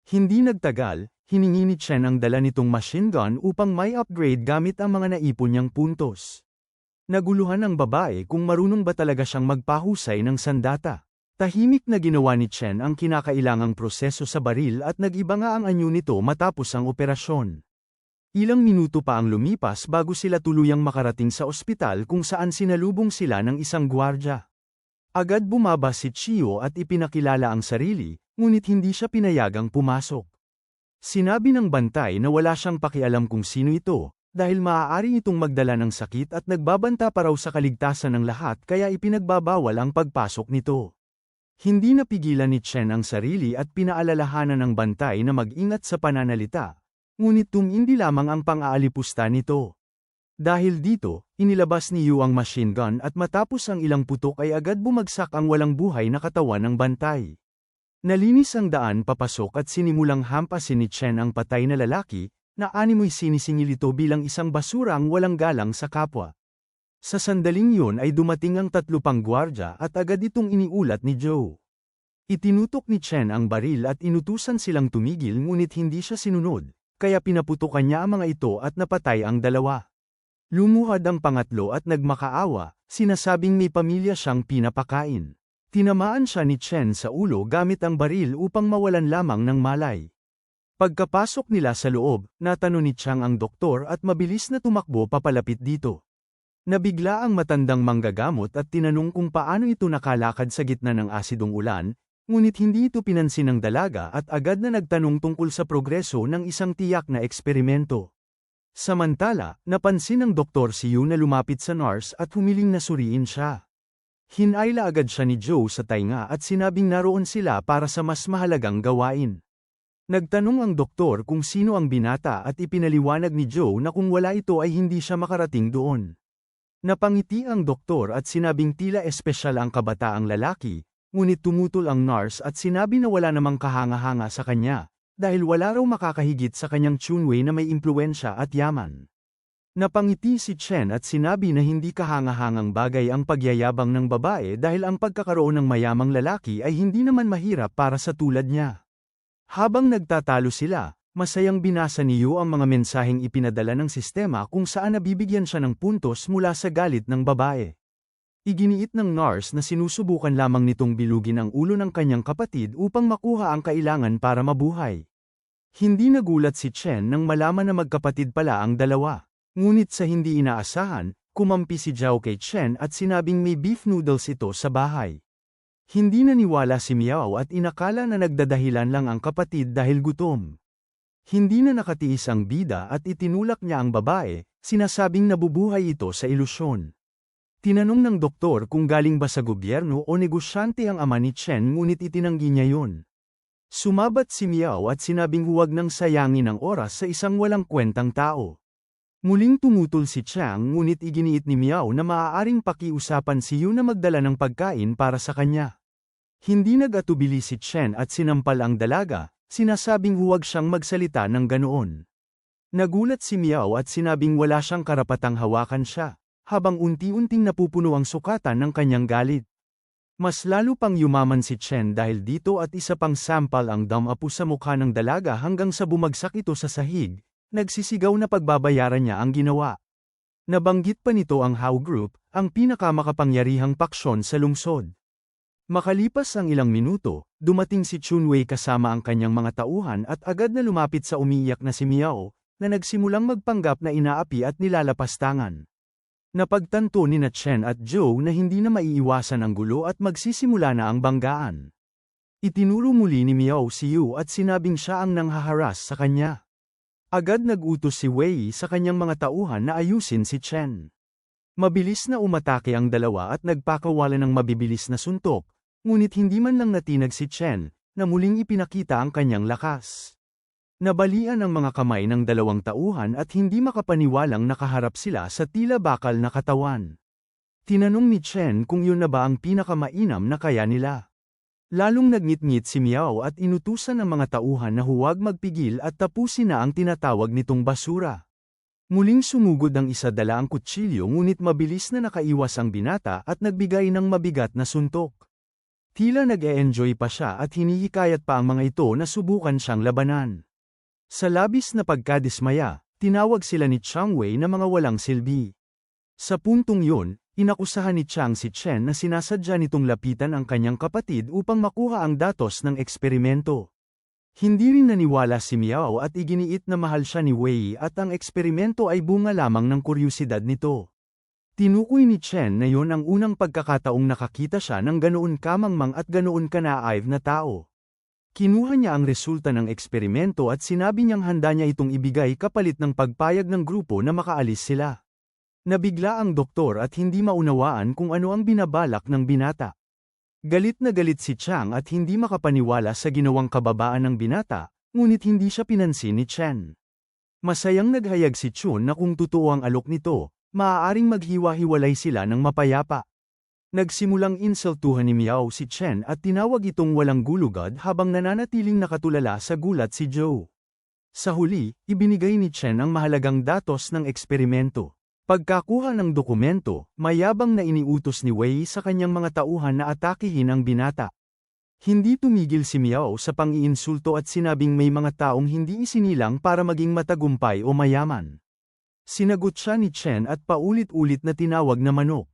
Hindi nagtagal, hiningi ni Chen ang dala nitong machine gun upang may upgrade gamit ang mga naipon niyang puntos. Naguluhan ang babae kung marunong ba talaga siyang magpahusay ng sandata. Tahimik na ginawa ni Chen ang kinakailangang proseso sa baril at nag-iba nga ang anyo nito matapos ang operasyon. Ilang minuto pa ang lumipas bago sila tuluyang makarating sa ospital kung saan sinalubong sila ng isang gwardya. Agad bumaba si Chiyo at ipinakilala ang sarili, ngunit hindi siya pinayagang pumasok. Sinabi ng bantay na wala siyang pakialam kung sino ito, dahil maaari itong magdala ng sakit at nagbabanta pa raw sa kaligtasan ng lahat kaya ipinagbabawal ang pagpasok nito. Hindi napigilan ni Chen ang sarili at pinaalalahanan ng bantay na mag-ingat sa pananalita, ngunit tumindi lamang ang pang-aalipusta nito. Dahil dito, inilabas ni Yu ang machine gun at matapos ang ilang putok ay agad bumagsak ang walang buhay na katawan ng bantay. Nalinis ang daan papasok at sinimulang hampasin ni Chen ang patay na lalaki, na animoy sinisingil ito bilang isang basurang walang galang sa kapwa. Sa sandaling yun ay dumating ang 3 pang gwardya at agad itong iniulat ni Joe. Itinutok ni Chen ang baril at inutusan silang tumigil ngunit hindi siya sinunod, kaya pinaputukan niya ang mga ito at napatay ang 2. Lumuhad ang pangatlo at nagmakaawa, sinasabing may pamilya siyang pinapakain. Tinamaan siya ni Chen sa ulo gamit ang baril upang mawalan lamang ng malay. Pagkapasok nila sa loob, natanong ni Chang ang doktor at mabilis na tumakbo papalapit dito. Nabigla ang matandang manggagamot at tinanong kung paano ito nakalakad sa gitna ng asidong ulan, ngunit hindi ito pinansin ng dalaga at agad na nagtanong tungkol sa progreso ng isang tiyak na eksperimento. Samantala, napansin ng doktor si Yu na lumapit sa nurse at humiling na suriin siya. Hinayla agad siya ni Joe sa tainga at sinabing naroon sila para sa mas mahalagang gawain. Nagtanong ang doktor kung sino ang binata at ipinaliwanag ni Joe na kung wala ito ay hindi siya makarating doon. Napangiti ang doktor at sinabing tila espesyal ang kabataang lalaki, ngunit tumutol ang nurse at sinabi na wala namang kahanga-hanga sa kanya, dahil wala raw makakahigit sa kanyang Chunwei na may impluwensya at yaman. Napangiti si Chen at sinabi na hindi kahanga-hangang bagay ang pagyayabang ng babae dahil ang pagkakaroon ng mayamang lalaki ay hindi naman mahirap para sa tulad niya. Habang nagtatalo sila, masayang binasa ni Yu ang mga mensaheng ipinadala ng sistema kung saan nabibigyan siya ng puntos mula sa galit ng babae. Iginiit ng nurse na sinusubukan lamang nitong bilugin ang ulo ng kanyang kapatid upang makuha ang kailangan para mabuhay. Hindi nagulat si Chen nang malaman na magkapatid pala ang 2. Ngunit sa hindi inaasahan, kumampi si Zhao kay Chen at sinabing may beef noodles ito sa bahay. Hindi naniwala si Miao at inakala na nagdadahilan lang ang kapatid dahil gutom. Hindi na nakatiis ang bida at itinulak niya ang babae, sinasabing nabubuhay ito sa ilusyon. Tinanong ng doktor kung galing ba sa gobyerno o negosyante ang ama ni Chen ngunit itinanggi niya yun. Sumabat si Miao at sinabing huwag nang sayangin ang oras sa isang walang kwentang tao. Muling tumutol si Chang ngunit iginiit ni Miao na maaaring pakiusapan si Yu na magdala ng pagkain para sa kanya. Hindi nag-atubili si Chen at sinampal ang dalaga, sinasabing huwag siyang magsalita ng ganoon. Nagulat si Miao at sinabing wala siyang karapatang hawakan siya, habang unti-unting napupuno ang sukatan ng kanyang galit. Mas lalo pang yumaman si Chen dahil dito at isa pang sampal ang damapu sa mukha ng dalaga hanggang sa bumagsak ito sa sahig. Nagsisigaw na pagbabayaran niya ang ginawa. Nabanggit pa nito ang Hao Group, ang pinakamakapangyarihang paksyon sa lungsod. Makalipas ang ilang minuto, dumating si Chunwei kasama ang kanyang mga tauhan at agad na lumapit sa umiiyak na si Miao, na nagsimulang magpanggap na inaapi at nilalapastangan. Napagtanto ni na Chen at Joe na hindi na maiiwasan ang gulo at magsisimula na ang banggaan. Itinuro muli ni Miao si Yu at sinabing siya ang nanghaharas sa kanya. Agad nag-utos si Wei sa kanyang mga tauhan na ayusin si Chen. Mabilis na umatake ang dalawa at nagpakawala ng mabibilis na suntok, ngunit hindi man lang natinag si Chen, na muling ipinakita ang kanyang lakas. Nabalian ang mga kamay ng 2 tauhan at hindi makapaniwalang nakaharap sila sa tila bakal na katawan. Tinanong ni Chen kung yun na ba ang pinakamainam na kaya nila. Lalong nagngit-ngit si Miao at inutusan ang mga tauhan na huwag magpigil at tapusin na ang tinatawag nitong basura. Muling sumugod ang isa dala ang kutsilyo ngunit mabilis na nakaiwas ang binata at nagbigay ng mabigat na suntok. Tila nag-e-enjoy pa siya at hinihikayat pa ang mga ito na subukan siyang labanan. Sa labis na pagkadismaya, tinawag sila ni Chang Wei na mga walang silbi. Sa puntong yun, inakusahan ni Chang si Chen na sinasadya nitong lapitan ang kanyang kapatid upang makuha ang datos ng eksperimento. Hindi rin naniwala si Miao at iginiit na mahal siya ni Wei at ang eksperimento ay bunga lamang ng kuryusidad nito. Tinukoy ni Chen na yon ang unang pagkakataong nakakita siya ng ganoon kamangmang at ganoon kanaive na tao. Kinuha niya ang resulta ng eksperimento at sinabi niyang handa niya itong ibigay kapalit ng pagpayag ng grupo na makaalis sila. Nabigla ang doktor at hindi maunawaan kung ano ang binabalak ng binata. Galit na galit si Chang at hindi makapaniwala sa ginawang kababaan ng binata, ngunit hindi siya pinansin ni Chen. Masayang naghayag si Chun na kung totoo ang alok nito, maaaring maghiwa-hiwalay sila ng mapayapa. Nagsimulang insultuhan ni Miao si Chen at tinawag itong walang gulugad habang nananatiling nakatulala sa gulat si Zhou. Sa huli, ibinigay ni Chen ang mahalagang datos ng eksperimento. Pagkakuha ng dokumento, mayabang na iniutos ni Wei sa kanyang mga tauhan na atakihin ang binata. Hindi tumigil si Miao sa pang-iinsulto at sinabing may mga taong hindi isinilang para maging matagumpay o mayaman. Sinagot siya ni Chen at paulit-ulit na tinawag na manok.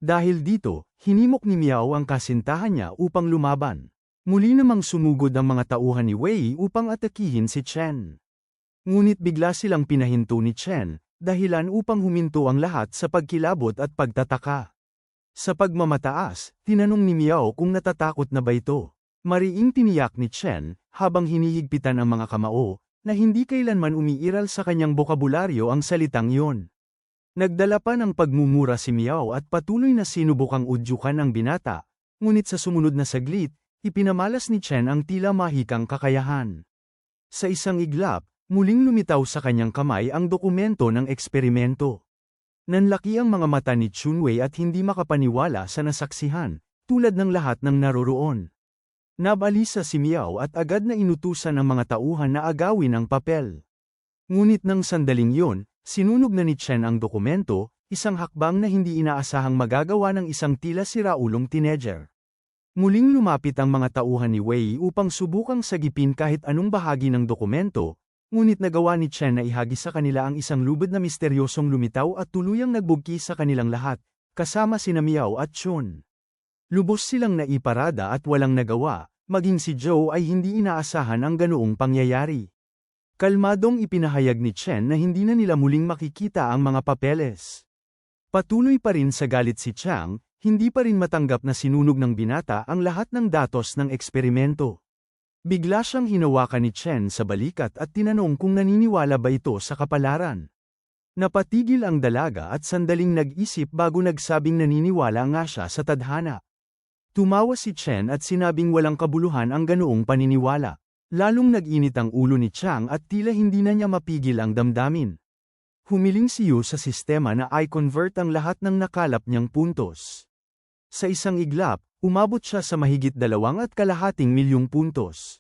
Dahil dito, hinimok ni Miao ang kasintahan niya upang lumaban. Muli namang sumugod ang mga tauhan ni Wei upang atakihin si Chen. Ngunit bigla silang pinahinto ni Chen, dahilan upang huminto ang lahat sa pagkilabot at pagtataka. Sa pagmamataas, tinanong ni Miao kung natatakot na ba ito. Mariing tiniyak ni Chen, habang hinihigpitan ang mga kamao, na hindi kailanman umiiral sa kanyang bokabularyo ang salitang iyon. Nagdala pa ng pagmumura si Miao at patuloy na sinubukang udyukan ang binata, ngunit sa sumunod na saglit, ipinamalas ni Chen ang tila mahikang kakayahan. Sa isang iglap, muling lumitaw sa kanyang kamay ang dokumento ng eksperimento. Nanlaki ang mga mata ni Chunwei at hindi makapaniwala sa nasaksihan, tulad ng lahat ng naroroon. Nabalisa si Miao at agad na inutusan ang mga tauhan na agawin ang papel. Ngunit nang sandaling yun, sinunog na ni Chen ang dokumento, isang hakbang na hindi inaasahang magagawa ng isang tila siraulong teenager. Muling lumapit ang mga tauhan ni Wei upang subukang sagipin kahit anong bahagi ng dokumento, ngunit nagawa ni Chen na ihagi sa kanila ang isang lubid na misteryosong lumitaw at tuluyang nagbugki sa kanilang lahat, kasama sina Miao at Chun. Lubos silang naiparada at walang nagawa, maging si Zhou ay hindi inaasahan ang ganoong pangyayari. Kalmadong ipinahayag ni Chen na hindi na nila muling makikita ang mga papeles. Patuloy pa rin sa galit si Chang, hindi pa rin matanggap na sinunog ng binata ang lahat ng datos ng eksperimento. Bigla siyang hinawakan ni Chen sa balikat at tinanong kung naniniwala ba ito sa kapalaran. Napatigil ang dalaga at sandaling nag-isip bago nagsabing naniniwala nga siya sa tadhana. Tumawa si Chen at sinabing walang kabuluhan ang ganoong paniniwala. Lalong nag-init ang ulo ni Chang at tila hindi na niya mapigil ang damdamin. Humiling si Yu sa sistema na i-convert ang lahat ng nakalap niyang puntos. Sa isang iglap, umabot siya sa mahigit 2.5 milyong puntos.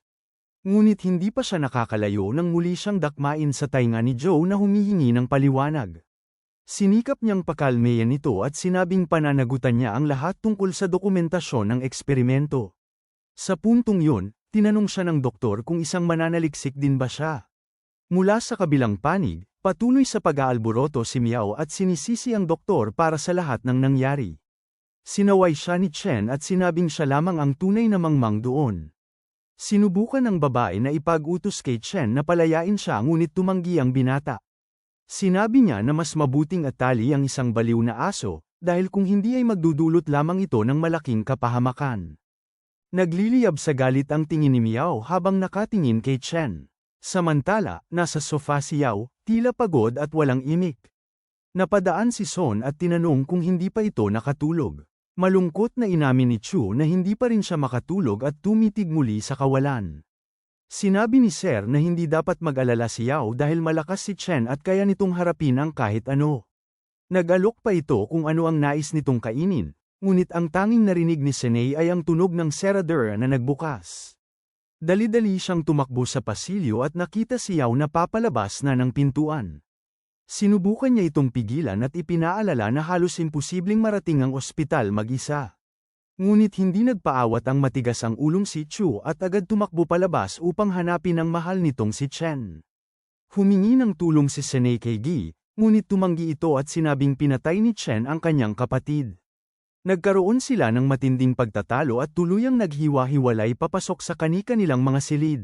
Ngunit hindi pa siya nakakalayo nang muli siyang dakmain sa tainga ni Zhou na humihingi ng paliwanag. Sinikap niyang pakalmeyan ito at sinabing pananagutan niya ang lahat tungkol sa dokumentasyon ng eksperimento. Sa puntong yun, tinanong siya ng doktor kung isang mananaliksik din ba siya. Mula sa kabilang panig, patuloy sa pag-aalboroto si Miao at sinisisi ang doktor para sa lahat ng nangyari. Sinaway siya ni Chen at sinabing siya lamang ang tunay na mangmang doon. Sinubukan ng babae na ipag-utos kay Chen na palayain siya ngunit tumanggi ang binata. Sinabi niya na mas mabuting atali ang isang baliw na aso, dahil kung hindi ay magdudulot lamang ito ng malaking kapahamakan. Nagliliyab sa galit ang tingin ni Miao habang nakatingin kay Chen. Samantala, nasa sofa si Yao, tila pagod at walang imik. Napadaan si Son at tinanong kung hindi pa ito nakatulog. Malungkot na inamin ni Chu na hindi pa rin siya makatulog at tumitig muli sa kawalan. Sinabi ni Sir na hindi dapat mag-alala si Yao dahil malakas si Chen at kaya nitong harapin ang kahit ano. Nag-alok pa ito kung ano ang nais nitong kainin, ngunit ang tanging narinig ni Senei ay ang tunog ng serradura na nagbukas. Dali-dali siyang tumakbo sa pasilyo at nakita si Yao na papalabas na ng pintuan. Sinubukan niya itong pigilan at ipinaalala na halos imposibleng marating ang ospital mag-isa. Ngunit hindi nagpaawat ang matigas ang ulong si Chu at agad tumakbo palabas upang hanapin ang mahal nitong si Chen. Humingi ng tulong si Senei kay Gi, ngunit tumanggi ito at sinabing pinatay ni Chen ang kanyang kapatid. Nagkaroon sila ng matinding pagtatalo at tuluyang naghiwa-hiwalay papasok sa kani-kanilang mga silid.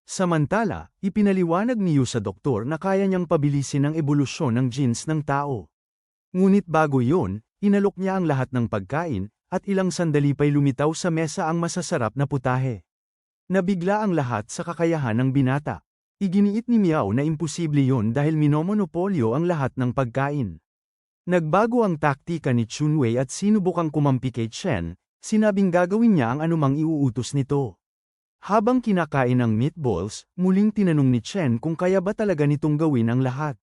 Samantala, ipinaliwanag ni Yu sa doktor na kaya niyang pabilisin ang ebolusyon ng genes ng tao. Ngunit bago yun, inalok niya ang lahat ng pagkain, at ilang sandali pa'y lumitaw sa mesa ang masasarap na putahe. Nabigla ang lahat sa kakayahan ng binata. Iginiit ni Miao na imposible yun dahil minomonopolyo ang lahat ng pagkain. Nagbago ang taktika ni Chunwei at sinubukang kumampi kay Chen, sinabing gagawin niya ang anumang iuutos nito. Habang kinakain ang meatballs, muling tinanong ni Chen kung kaya ba talaga nitong gawin ang lahat.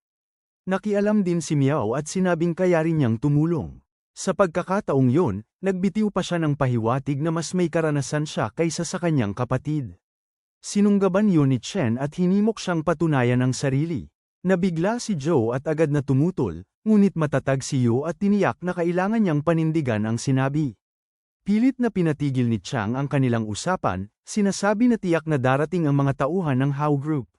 Nakialam din si Miao at sinabing kaya rin niyang tumulong. Sa pagkakataong yun, nagbitiw pa siya ng pahiwatig na mas may karanasan siya kaysa sa kanyang kapatid. Sinunggaban yun ni Chen at hinimok siyang patunayan ang sarili. Nabigla si Joe at agad na tumutol, ngunit matatag si Yu at tiniyak na kailangan niyang panindigan ang sinabi. Pilit na pinatigil ni Chang ang kanilang usapan, sinasabi na tiyak na darating ang mga tauhan ng Hao Group.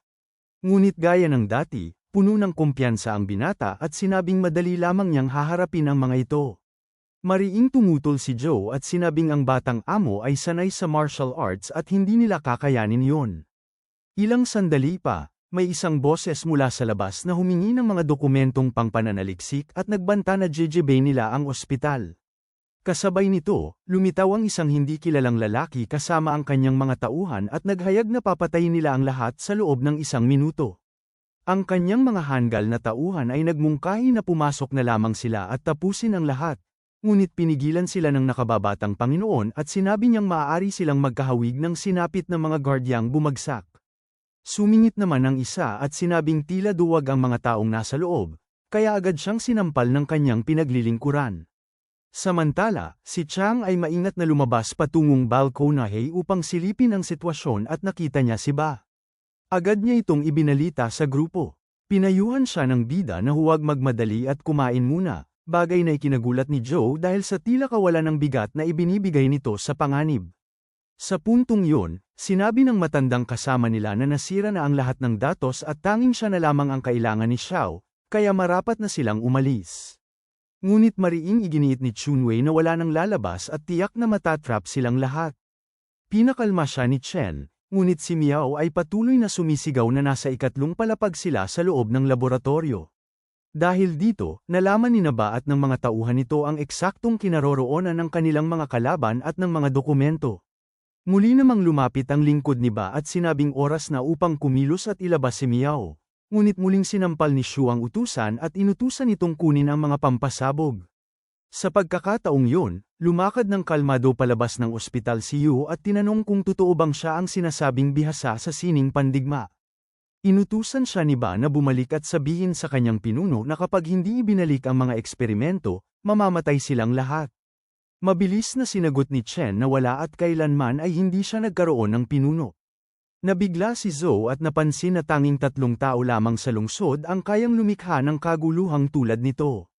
Ngunit gaya ng dati, puno ng kumpiyansa ang binata at sinabing madali lamang niyang haharapin ang mga ito. Mariing tumutol si Joe at sinabing ang batang amo ay sanay sa martial arts at hindi nila kakayanin yon. Ilang sandali pa, may isang boses mula sa labas na humingi ng mga dokumentong pangpananaliksik at nagbanta na jejebay nila ang ospital. Kasabay nito, lumitaw ang isang hindi kilalang lalaki kasama ang kanyang mga tauhan at naghayag na papatayin nila ang lahat sa loob ng 1 minuto. Ang kanyang mga hanggal na tauhan ay nagmungkahi na pumasok na lamang sila at tapusin ang lahat. Ngunit pinigilan sila ng nakababatang Panginoon at sinabi niyang maaari silang magkahawig ng sinapit na mga guardyang bumagsak. Sumingit naman ang isa at sinabing tila duwag ang mga taong nasa loob, kaya agad siyang sinampal ng kanyang pinaglilingkuran. Samantala, si Chang ay maingat na lumabas patungong balkonahe upang silipin ang sitwasyon at nakita niya si Ba. Agad niya itong ibinalita sa grupo. Pinayuhan siya ng bida na huwag magmadali at kumain muna. Bagay na ikinagulat ni Joe dahil sa tila kawalan ng bigat na ibinibigay nito sa panganib. Sa puntong yun, sinabi ng matandang kasama nila na nasira na ang lahat ng datos at tanging siya na lamang ang kailangan ni Xiao, kaya marapat na silang umalis. Ngunit mariing iginiit ni Chunwei na wala nang lalabas at tiyak na matatrap silang lahat. Pinakalma siya ni Chen, ngunit si Miao ay patuloy na sumisigaw na nasa 3 palapag sila sa loob ng laboratorio. Dahil dito, nalaman ni Ba at ng mga tauhan nito ang eksaktong kinaroroonan ng kanilang mga kalaban at ng mga dokumento. Muli namang lumapit ang lingkod ni Ba at sinabing oras na upang kumilos at ilabas si Miao. Ngunit muling sinampal ni Shu ang utusan at inutusan itong kunin ang mga pampasabog. Sa pagkakataong yun, lumakad ng kalmado palabas ng ospital si Yu at tinanong kung totoo bang siya ang sinasabing bihasa sa sining pandigma. Inutusan siya ni Ba na bumalik at sabihin sa kanyang pinuno na kapag hindi ibinalik ang mga eksperimento, mamamatay silang lahat. Mabilis na sinagot ni Chen na wala at kailanman ay hindi siya nagkaroon ng pinuno. Nabigla si Zhou at napansin na tanging 3 tao lamang sa lungsod ang kayang lumikha ng kaguluhang tulad nito.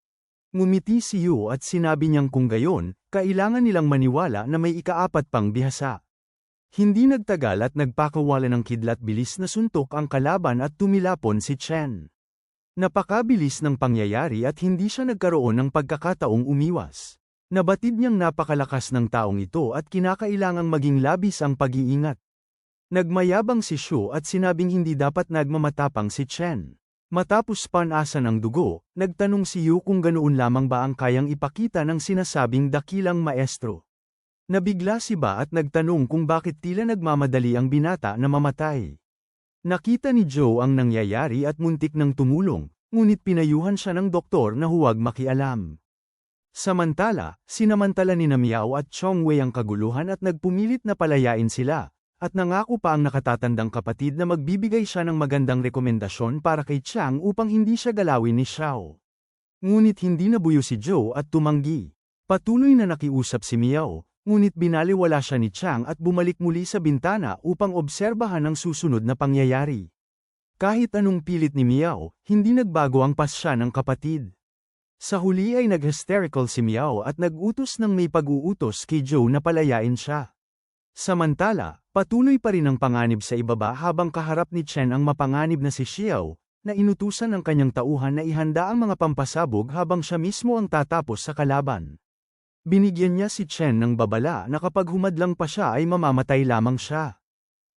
Ngumiti si Yu at sinabi niyang kung gayon, kailangan nilang maniwala na may ika-4 pang bihasa. Hindi nagtagal at nagpakawala ng kidlat bilis na suntok ang kalaban at tumilapon si Chen. Napakabilis ng pangyayari at hindi siya nagkaroon ng pagkakataong umiwas. Nabatid niyang napakalakas ng taong ito at kinakailangang maging labis ang pag-iingat. Nagmayabang si Shu at sinabing hindi dapat nagmamatapang si Chen. Matapos panasan ang dugo, nagtanong si Yu kung ganoon lamang ba ang kayang ipakita ng sinasabing dakilang maestro. Nabigla si Ba at nagtanong kung bakit tila nagmamadali ang binata na mamatay. Nakita ni Joe ang nangyayari at muntik ng tumulong, ngunit pinayuhan siya ng doktor na huwag makialam. Samantala, sinamantala ni Miao at Chongwei ang kaguluhan at nagpumilit na palayain sila, at nangako pa ang nakatatandang kapatid na magbibigay siya ng magandang rekomendasyon para kay Chang upang hindi siya galawin ni Xiao. Ngunit hindi nabuyo si Joe at tumanggi. Patuloy na nakiusap si Miao. Ngunit binaliwala siya ni Chang at bumalik muli sa bintana upang obserbahan ang susunod na pangyayari. Kahit anong pilit ni Miao, hindi nagbago ang pasya ng kapatid. Sa huli ay nag-hysterical si Miao at nag-utos ng may pag-uutos kay Joe na palayain siya. Samantala, patuloy pa rin ang panganib sa ibaba habang kaharap ni Chen ang mapanganib na si Xiao, na inutusan ng kanyang tauhan na ihanda ang mga pampasabog habang siya mismo ang tatapos sa kalaban. Binigyan niya si Chen ng babala na kapag humadlang pa siya ay mamamatay lamang siya.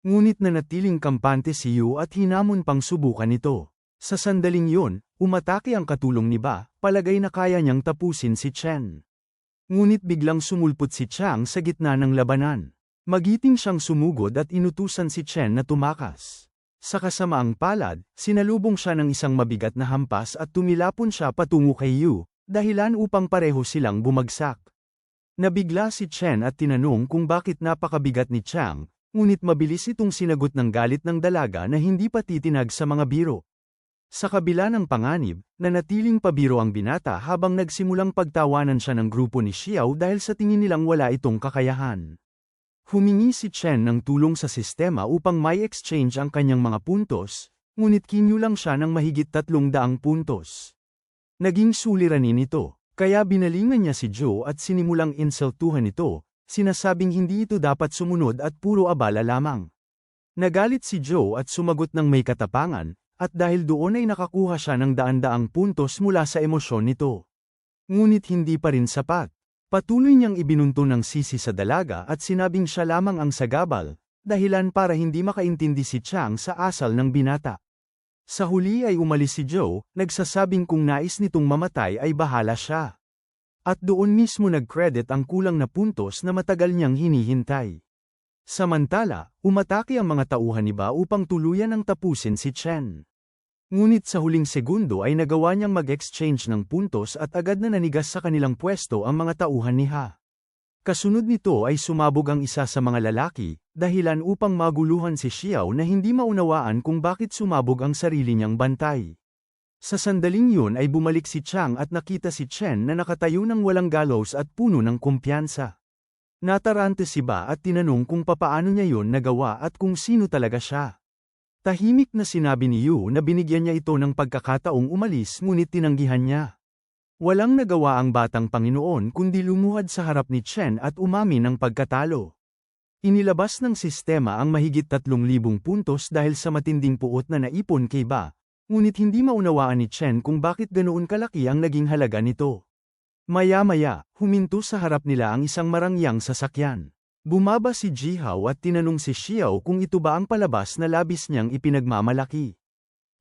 Ngunit nanatiling kampante si Yu at hinamon pang subukan ito. Sa sandaling yun, umatake ang katulong ni Ba, palagay na kaya niyang tapusin si Chen. Ngunit biglang sumulpot si Chang sa gitna ng labanan. Magiting siyang sumugod at inutusan si Chen na tumakas. Sa kasamaang palad, sinalubong siya ng isang mabigat na hampas at tumilapon siya patungo kay Yu, dahilan upang pareho silang bumagsak. Nabigla si Chen at tinanong kung bakit napakabigat ni Chang, ngunit mabilis itong sinagot ng galit ng dalaga na hindi pa titinag sa mga biro. Sa kabila ng panganib, nanatiling pabiro ang binata habang nagsimulang pagtawanan siya ng grupo ni Xiao dahil sa tingin nilang wala itong kakayahan. Humingi si Chen ng tulong sa sistema upang may exchange ang kanyang mga puntos, ngunit kinulang siya ng mahigit 300 puntos. Naging suliranin ito, kaya binalingan niya si Joe at sinimulang insultuhan ito, sinasabing hindi ito dapat sumunod at puro abala lamang. Nagalit si Joe at sumagot ng may katapangan, at dahil doon ay nakakuha siya ng daan-daang puntos mula sa emosyon nito. Ngunit hindi pa rin sapat. Patuloy niyang ibinunto ng sisi sa dalaga at sinabing siya lamang ang sagabal, dahilan para hindi makaintindi si Chang sa asal ng binata. Sa huli ay umalis si Joe, nagsasabing kung nais nitong mamatay ay bahala siya. At doon mismo nag-credit ang kulang na puntos na matagal niyang hinihintay. Samantala, umatake ang mga tauhan ni Ba upang tuluyan ang tapusin si Chen. Ngunit sa huling segundo ay nagawa niyang mag-exchange ng puntos at agad na nanigas sa kanilang pwesto ang mga tauhan ni Ha. Kasunod nito ay sumabog ang isa sa mga lalaki, dahilan upang maguluhan si Xiao na hindi maunawaan kung bakit sumabog ang sarili niyang bantay. Sa sandaling yun ay bumalik si Chang at nakita si Chen na nakatayo ng walang galos at puno ng kumpiyansa. Natarante si Ba at tinanong kung papaano niya yun nagawa at kung sino talaga siya. Tahimik na sinabi ni Yu na binigyan niya ito ng pagkakataong umalis ngunit tinanggihan niya. Walang nagawa ang batang Panginoon kundi lumuhad sa harap ni Chen at umamin ng pagkatalo. Inilabas ng sistema ang mahigit 3,000 puntos dahil sa matinding puot na naipon kay Ba, ngunit hindi maunawaan ni Chen kung bakit ganoon kalaki ang naging halaga nito. Maya-maya, huminto sa harap nila ang isang marangyang sasakyan. Bumaba si Jihao at tinanong si Xiao kung ito ba ang palabas na labis niyang ipinagmamalaki.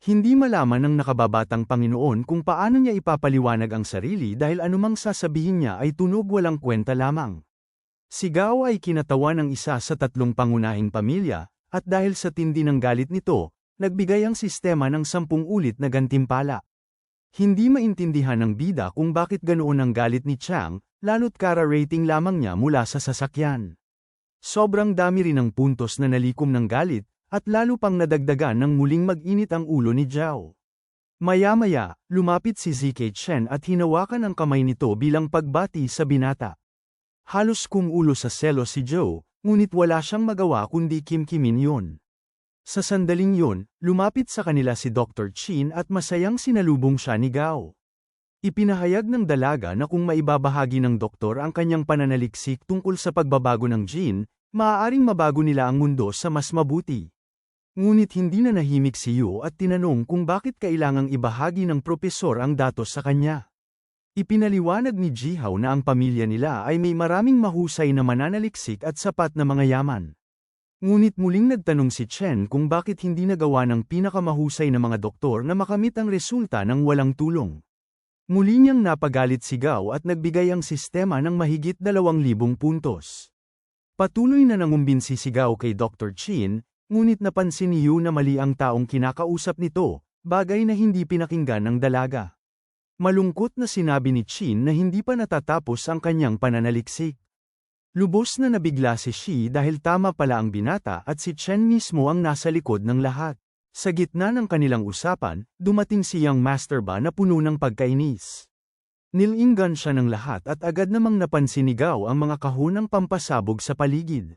Hindi malaman ng nakababatang Panginoon kung paano niya ipapaliwanag ang sarili dahil anumang sasabihin niya ay tunog walang kwenta lamang. Si Gao ay kinatawa ng isa sa 3 pangunahing pamilya, at dahil sa tindi ng galit nito, nagbigay ang sistema ng 10 ulit na gantimpala. Hindi maintindihan ng bida kung bakit ganoon ang galit ni Chang, lalo't kara-rating lamang niya mula sa sasakyan. Sobrang dami rin ng puntos na nalikom ng galit, at lalo pang nadagdagan ng muling mag-init ang ulo ni Zhao. Maya-maya, lumapit si ZK Chen at hinawakan ang kamay nito bilang pagbati sa binata. Halos kumulo sa selos si Zhao, ngunit wala siyang magawa kundi kimkimin yun. Sa sandaling yun, lumapit sa kanila si Dr. Chin at masayang sinalubong siya ni Gao. Ipinahayag ng dalaga na kung maibabahagi ng doktor ang kanyang pananaliksik tungkol sa pagbabago ng gene, maaaring mabago nila ang mundo sa mas mabuti. Ngunit hindi na nahimik si Yu at tinanong kung bakit kailangang ibahagi ng propesor ang datos sa kanya. Ipinaliwanag ni Jihao na ang pamilya nila ay may maraming mahusay na mananaliksik at sapat na mga yaman. Ngunit muling nagtanong si Chen kung bakit hindi nagawa ng pinakamahusay na mga doktor na makamit ang resulta ng walang tulong. Muli niyang napagalit si Gao at nagbigay ang sistema ng mahigit 2,000 puntos. Patuloy na nangumbinsi si Gao kay Dr. Chin, ngunit napansin ni Yu na mali ang taong kinakausap nito, bagay na hindi pinakinggan ng dalaga. Malungkot na sinabi ni Chin na hindi pa natatapos ang kanyang pananaliksik. Lubos na nabigla si Shi dahil tama pala ang binata at si Chen mismo ang nasa likod ng lahat. Sa gitna ng kanilang usapan, dumating si Young Master Ba na puno ng pagkainis. Nilinggan siya ng lahat at agad namang napansin ni Gao ang mga kahon ng pampasabog sa paligid.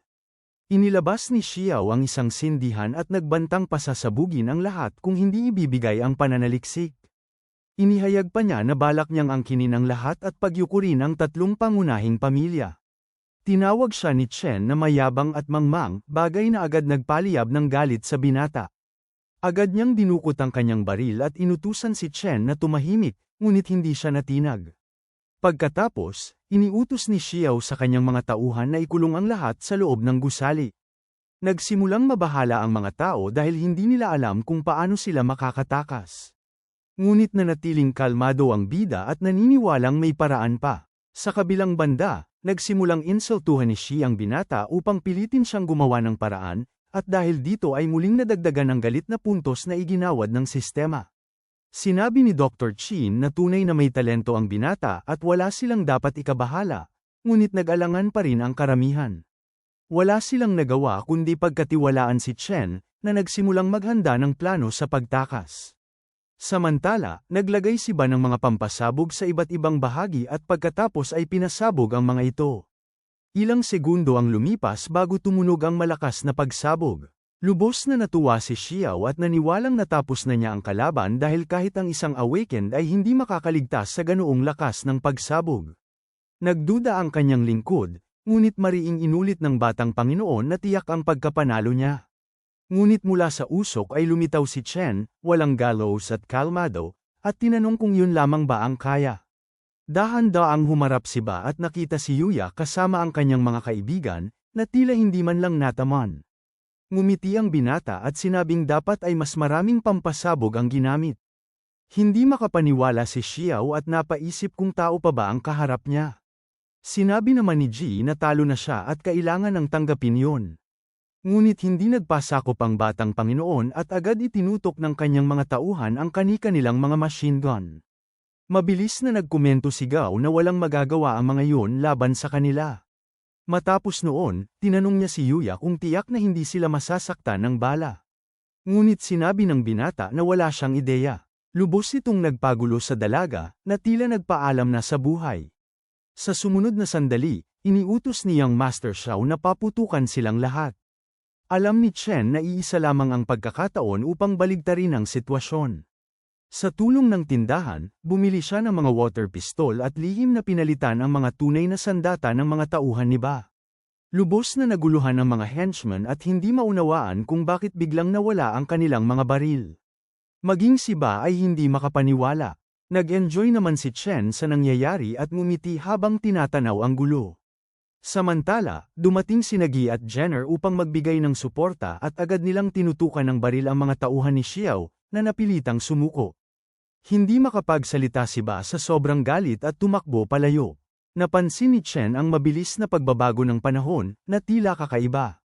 Inilabas ni Xiao ang isang sindihan at nagbantang pasasabugin ang lahat kung hindi ibibigay ang pananaliksik. Inihayag pa niya na balak niyang angkinin ang lahat at pagyukurin ang 3 pangunahing pamilya. Tinawag siya ni Chen na mayabang at mangmang, bagay na agad nagpaliyab ng galit sa binata. Agad niyang dinukot ang kanyang baril at inutusan si Chen na tumahimik, ngunit hindi siya natinag. Pagkatapos, iniutos ni Xiao sa kanyang mga tauhan na ikulong ang lahat sa loob ng gusali. Nagsimulang mabahala ang mga tao dahil hindi nila alam kung paano sila makakatakas. Ngunit nanatiling kalmado ang bida at naniniwalang may paraan pa. Sa kabilang banda, nagsimulang insultuhan ni Xi ang binata upang pilitin siyang gumawa ng paraan, at dahil dito ay muling nadagdagan ng galit na puntos na iginawad ng sistema. Sinabi ni Dr. Chin na tunay na may talento ang binata at wala silang dapat ikabahala, ngunit nag-alangan pa rin ang karamihan. Wala silang nagawa kundi pagkatiwalaan si Chen, na nagsimulang maghanda ng plano sa pagtakas. Samantala, naglagay si Ba ng mga pampasabog sa iba't ibang bahagi at pagkatapos ay pinasabog ang mga ito. Ilang segundo ang lumipas bago tumunog ang malakas na pagsabog. Lubos na natuwa si Xiao at naniwalang natapos na niya ang kalaban dahil kahit ang isang awakened ay hindi makakaligtas sa ganoong lakas ng pagsabog. Nagduda ang kanyang lingkod, ngunit mariing inulit ng batang Panginoon na tiyak ang pagkapanalo niya. Ngunit mula sa usok ay lumitaw si Chen, walang galos at kalmado, at tinanong kung yun lamang ba ang kaya. Dahan-daang humarap si Ba at nakita si Yuya kasama ang kanyang mga kaibigan, na tila hindi man lang nataman. Ngumiti ang binata at sinabing dapat ay mas maraming pampasabog ang ginamit. Hindi makapaniwala si Xiao at napaisip kung tao pa ba ang kaharap niya. Sinabi naman ni Ji na talo na siya at kailangan ng tanggapin yun. Ngunit hindi nagpasakop ang batang Panginoon at agad itinutok ng kanyang mga tauhan ang kani-kanilang mga machine gun. Mabilis na nagkomento si Gao na walang magagawa ang mga yun laban sa kanila. Matapos noon, tinanong niya si Yuya kung tiyak na hindi sila masasaktan ng bala. Ngunit sinabi ng binata na wala siyang ideya. Lubos itong nagpagulo sa dalaga, na tila nagpaalam na sa buhay. Sa sumunod na sandali, iniutos niyang Master Xiao na paputukan silang lahat. Alam ni Chen na iisa lamang ang pagkakataon upang baligtarin ang sitwasyon. Sa tulong ng tindahan, bumili siya ng mga water pistol at lihim na pinalitan ang mga tunay na sandata ng mga tauhan ni Ba. Lubos na naguluhan ang mga henchmen at hindi maunawaan kung bakit biglang nawala ang kanilang mga baril. Maging si Ba ay hindi makapaniwala. Nag-enjoy naman si Chen sa nangyayari at ngumiti habang tinatanaw ang gulo. Samantala, dumating si Nagi at Jenner upang magbigay ng suporta at agad nilang tinutukan ng baril ang mga tauhan ni Xiao, na napilitang sumuko. Hindi makapagsalita si Ba sa sobrang galit at tumakbo palayo. Napansin ni Chen ang mabilis na pagbabago ng panahon, na tila kakaiba.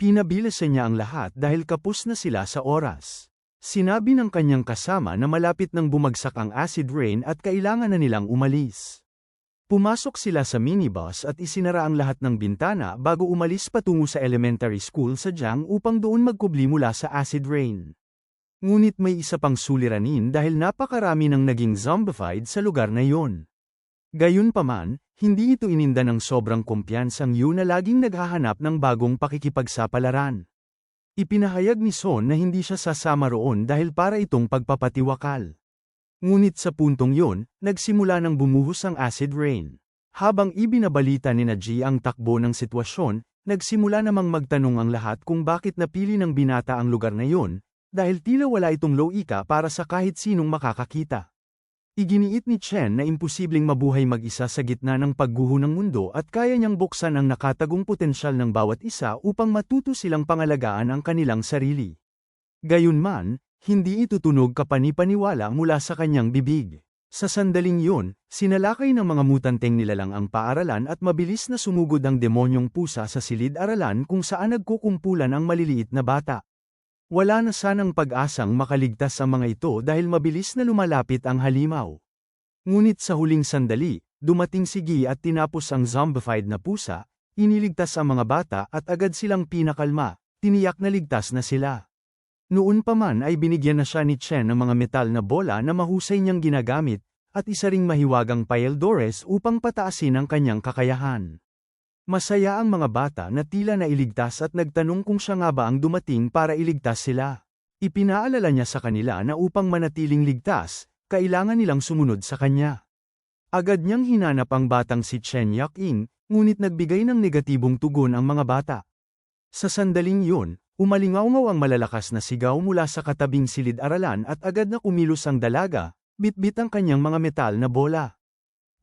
Pinabilisan niya ang lahat dahil kapos na sila sa oras. Sinabi ng kanyang kasama na malapit nang bumagsak ang acid rain at kailangan na nilang umalis. Pumasok sila sa minibus at isinara ang lahat ng bintana bago umalis patungo sa elementary school sa Jiang upang doon magkubli mula sa acid rain. Ngunit may isa pang suliranin dahil napakarami ng naging zombified sa lugar na yon. Gayunpaman, hindi ito ininda ng sobrang kumpiyansang Yu na laging naghahanap ng bagong pakikipagsapalaran. Ipinahayag ni Son na hindi siya sasama roon dahil para itong pagpapatiwakal. Ngunit sa puntong yon, nagsimula ng bumuhos ang acid rain. Habang ibinabalita ni Ji ang takbo ng sitwasyon, nagsimula namang magtanong ang lahat kung bakit napili ng binata ang lugar na yon, dahil tila wala itong loika para sa kahit sinong makakakita. Iginiit ni Chen na imposibleng mabuhay mag-isa sa gitna ng pagguho ng mundo at kaya niyang buksan ang nakatagong potensyal ng bawat isa upang matuto silang pangalagaan ang kanilang sarili. Gayunman, hindi ito tunog kapani-paniwala mula sa kanyang bibig. Sa sandaling yun, sinalakay ng mga mutanteng nilalang ang paaralan at mabilis na sumugod ang demonyong pusa sa silid-aralan kung saan nagkukumpulan ang maliliit na bata. Wala na sanang pag-asang makaligtas ang mga ito dahil mabilis na lumalapit ang halimaw. Ngunit sa huling sandali, dumating si Gi at tinapos ang zombified na pusa, iniligtas ang mga bata at agad silang pinakalma, tiniyak na ligtas na sila. Noon pa man ay binigyan na siya ni Chen ng mga metal na bola na mahusay niyang ginagamit, at isa ring mahiwagang paeldores upang pataasin ang kanyang kakayahan. Masaya ang mga bata na tila nailigtas at nagtanong kung siya nga ba ang dumating para iligtas sila. Ipinaalala niya sa kanila na upang manatiling ligtas, kailangan nilang sumunod sa kanya. Agad niyang hinanap ang batang si Chen Yaking, ngunit nagbigay ng negatibong tugon ang mga bata. Sa sandaling yun, umalingaw-ngaw ang malalakas na sigaw mula sa katabing silid-aralan at agad na kumilos ang dalaga, bitbit ang kanyang mga metal na bola.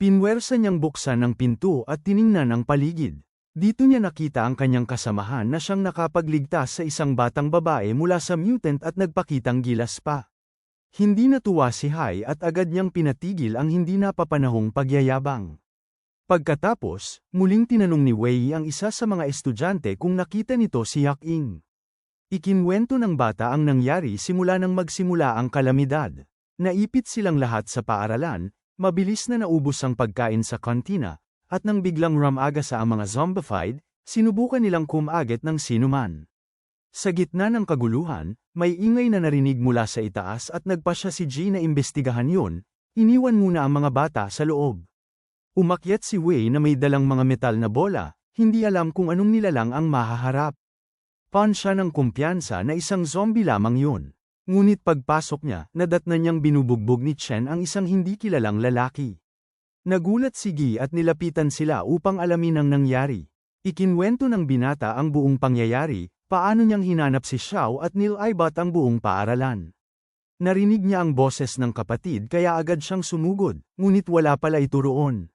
Pinwersa niyang buksan ang pinto at tiningnan ang paligid. Dito niya nakita ang kanyang kasamahan na siyang nakapagligtas sa isang batang babae mula sa mutant at nagpakitang gilas pa. Hindi natuwa si Hai at agad niyang pinatigil ang hindi napapanahong pagyayabang. Pagkatapos, muling tinanong ni Wei ang isa sa mga estudyante kung nakita nito si Yaking. Ikinwento ng bata ang nangyari simula nang magsimula ang kalamidad. Naipit silang lahat sa paaralan. Mabilis na naubos ang pagkain sa kantina, at nang biglang rumagasa ang mga zombified, sinubukan nilang kumagit ng sinuman. Sa gitna ng kaguluhan, may ingay na narinig mula sa itaas at nagpasya si G na imbestigahan yun, iniwan muna ang mga bata sa loob. Umakyat si Wei na may dalang mga metal na bola, hindi alam kung anong nilalang ang mahaharap. Pan siya ng kumpiyansa na isang zombie lamang yun. Ngunit pagpasok niya, nadatnan niyang binubugbog ni Chen ang isang hindi kilalang lalaki. Nagulat si Gi at nilapitan sila upang alamin ang nangyari. Ikinwento ng binata ang buong pangyayari, paano niyang hinanap si Xiao at nilaibat ang buong paaralan. Narinig niya ang boses ng kapatid kaya agad siyang sumugod, ngunit wala pala ito roon.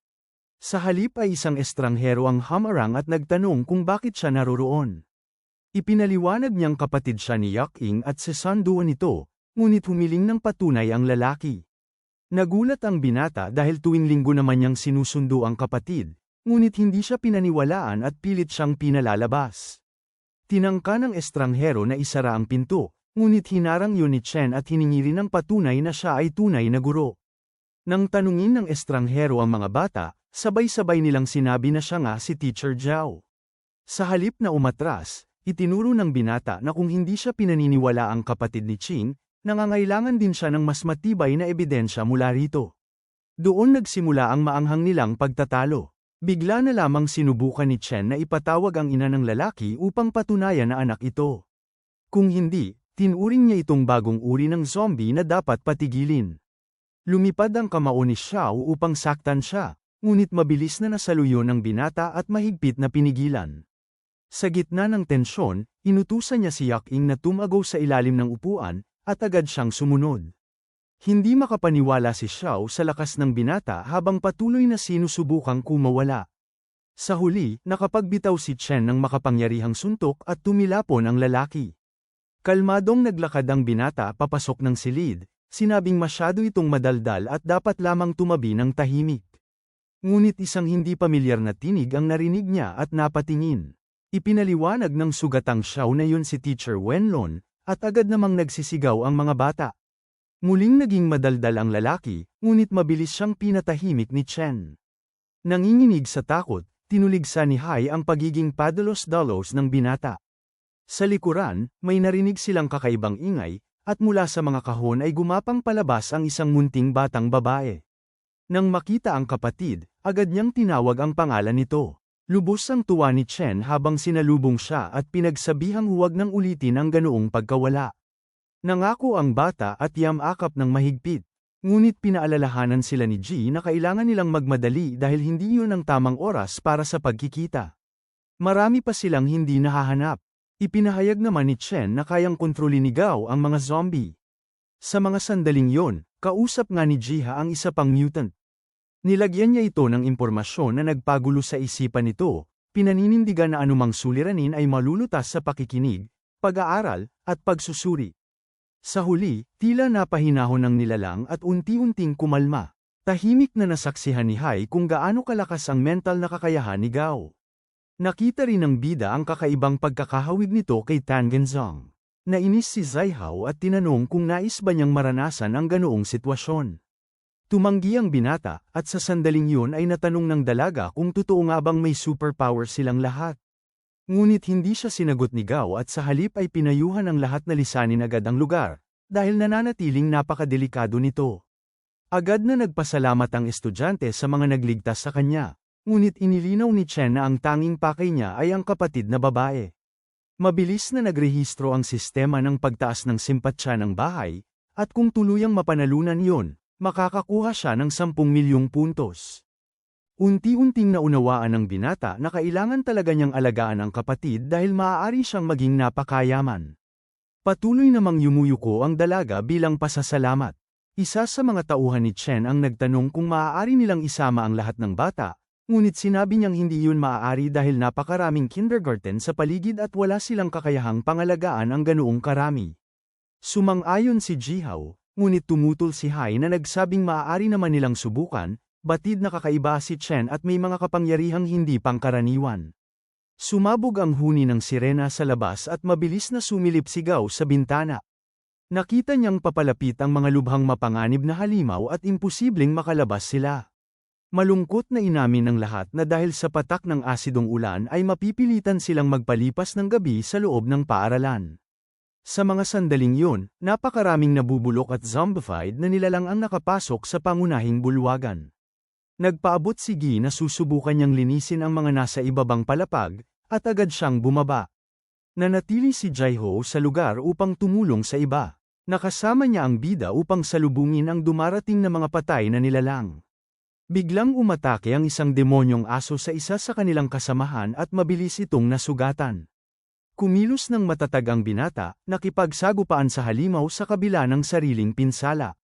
Sa halip ay isang estranghero ang hamarang at nagtanong kung bakit siya naroroon. Ipinaliwanag niyang kapatid siya ni Yaking at sesanduan nito, ngunit humiling ng patunay ang lalaki. Nagulat ang binata dahil tuwing linggo naman niyang sinusundo ang kapatid, ngunit hindi siya pinaniwalaan at pilit siyang pinalalabas. Tinangka ng estranghero na isara ang pinto, ngunit hinarang yun ni Chen at hiningi rin ng patunay na siya ay tunay na guro. Nang tanungin ng estranghero ang mga bata, sabay-sabay nilang sinabi na siya nga si Teacher Zhao. Sa halip na umatras, itinuro ng binata na kung hindi siya pinaniniwala ang kapatid ni Qing, nangangailangan din siya ng mas matibay na ebidensya mula rito. Doon nagsimula ang maanghang nilang pagtatalo. Bigla na lamang sinubukan ni Chen na ipatawag ang ina ng lalaki upang patunayan na anak ito. Kung hindi, tinuring niya itong bagong uri ng zombie na dapat patigilin. Lumipad ang kamao ni Xiao upang saktan siya, ngunit mabilis na nasaluyo ng binata at mahigpit na pinigilan. Sa gitna ng tensyon, inutusan niya si Yaking na tumago sa ilalim ng upuan, at agad siyang sumunod. Hindi makapaniwala si Xiao sa lakas ng binata habang patuloy na sinusubukang kumawala. Sa huli, nakapagbitaw si Chen ng makapangyarihang suntok at tumilapon ang lalaki. Kalmadong naglakad ang binata papasok ng silid, sinabing masyado itong madaldal at dapat lamang tumabi ng tahimik. Ngunit isang hindi pamilyar na tinig ang narinig niya at napatingin. Ipinaliwanag ng sugatang Xiao na yun si Teacher Wenlon, at agad namang nagsisigaw ang mga bata. Muling naging madaldal ang lalaki, ngunit mabilis siyang pinatahimik ni Chen. Nanginginig sa takot, tinuligsa ni Hai ang pagiging padalos-dalos ng binata. Sa likuran, may narinig silang kakaibang ingay, at mula sa mga kahon ay gumapang palabas ang isang munting batang babae. Nang makita ang kapatid, agad niyang tinawag ang pangalan nito. Lubos ang tuwa ni Chen habang sinalubong siya at pinagsabihang huwag nang ulitin ang ganoong pagkawala. Nangako ang bata at yamakap ng mahigpit. Ngunit pinaalalahanan sila ni G na kailangan nilang magmadali dahil hindi yun ang tamang oras para sa pagkikita. Marami pa silang hindi nahahanap. Ipinahayag naman ni Chen na kayang kontrolin ni Gao ang mga zombie. Sa mga sandaling yon, kausap nga ni Jiha ang isa pang mutant. Nilagyan niya ito ng impormasyon na nagpagulo sa isipan nito, pinaninindigan na anumang suliranin ay malulutas sa pakikinig, pag-aaral, at pagsusuri. Sa huli, tila napahinahon ng nilalang at unti-unting kumalma. Tahimik na nasaksihan ni Hai kung gaano kalakas ang mental na kakayahan ni Gao. Nakita rin ng bida ang kakaibang pagkakahawig nito kay Tan Genzong. Nainis si Zaihao at tinanong kung nais ba niyang maranasan ang ganoong sitwasyon. Tumanggi ang binata, at sa sandaling yun ay natanong ng dalaga kung totoo nga bang may superpower silang lahat. Ngunit hindi siya sinagot ni Gao at sa halip ay pinayuhan ang lahat na lisanin agad ang lugar, dahil nananatiling napakadelikado nito. Agad na nagpasalamat ang estudyante sa mga nagligtas sa kanya, ngunit inilinaw ni Chen na ang tanging pakay niya ay ang kapatid na babae. Mabilis na nagrehistro ang sistema ng pagtaas ng simpatsya ng bahay, at kung tuluyang mapanalunan yon, makakakuha siya ng 10 milyong puntos. Unti-unting naunawaan ng binata na kailangan talaga niyang alagaan ang kapatid dahil maaari siyang maging napakayaman. Patuloy namang yumuyuko ang dalaga bilang pasasalamat. Isa sa mga tauhan ni Chen ang nagtanong kung maaari nilang isama ang lahat ng bata, ngunit sinabi niyang hindi yun maaari dahil napakaraming kindergarten sa paligid at wala silang kakayahang pangalagaan ang ganoong karami. Sumang-ayon si Jihao, ngunit tumutol si Hai na nagsabing maaari naman nilang subukan. Batid na kakaiba si Chen at may mga kapangyarihang hindi pangkaraniwan. Sumabog ang huni ng sirena sa labas at mabilis na sumilip si Gao sa bintana. Nakita niyang papalapit ang mga lubhang mapanganib na halimaw at imposibleng makalabas sila. Malungkot na inamin ng lahat na dahil sa patak ng asidong ulan ay mapipilitan silang magpalipas ng gabi sa loob ng paaralan. Sa mga sandaling yun, napakaraming nabubulok at zombified na nilalang ang nakapasok sa pangunahing bulwagan. Nagpaabot si Gi na susubukan niyang linisin ang mga nasa ibabang palapag, at agad siyang bumaba. Nanatili si Jaiho sa lugar upang tumulong sa iba. Nakasama niya ang bida upang salubungin ang dumarating na mga patay na nilalang. Biglang umatake ang isang demonyong aso sa isa sa kanilang kasamahan at mabilis itong nasugatan. Kumilos ng matatag ang binata, nakipagsagupaan sa halimaw sa kabila ng sariling pinsala.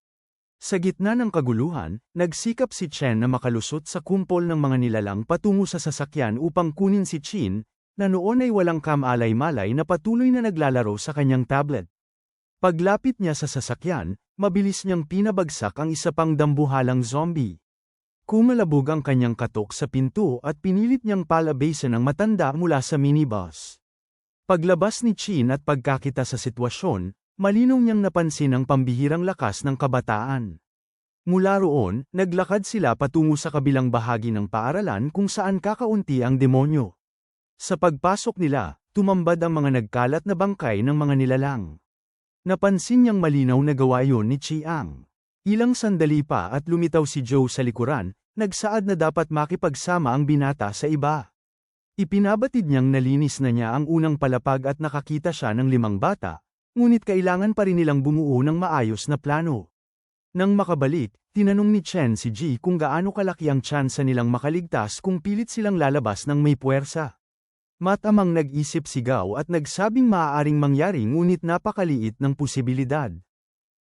Sa gitna ng kaguluhan, nagsikap si Chen na makalusot sa kumpol ng mga nilalang patungo sa sasakyan upang kunin si Chin, na noon ay walang kamalay-malay na patuloy na naglalaro sa kanyang tablet. Paglapit niya sa sasakyan, mabilis niyang pinabagsak ang isa pang dambuhalang zombie. Kumalabog ang kanyang katok sa pinto at pinilit niyang palabasan ang matanda mula sa minibus. Paglabas ni Chin at pagkakita sa sitwasyon, malinaw niyang napansin ang pambihirang lakas ng kabataan. Mula roon, naglakad sila patungo sa kabilang bahagi ng paaralan kung saan kakaunti ang demonyo. Sa pagpasok nila, tumambad ang mga nagkalat na bangkay ng mga nilalang. Napansin niyang malinaw na gawa yun ni Chiang. Ilang sandali pa at lumitaw si Joe sa likuran, nagsaad na dapat makipagsama ang binata sa iba. Ipinabatid niyang nalinis na niya ang unang palapag at nakakita siya ng 5 bata, ngunit kailangan pa rin nilang bumuo ng maayos na plano. Nang makabalik, tinanong ni Chen si Ji kung gaano kalaki ang tsansa nilang makaligtas kung pilit silang lalabas ng may puwersa. Matamang nag-isip si Gao at nagsabing maaaring mangyari ngunit napakaliit ng posibilidad.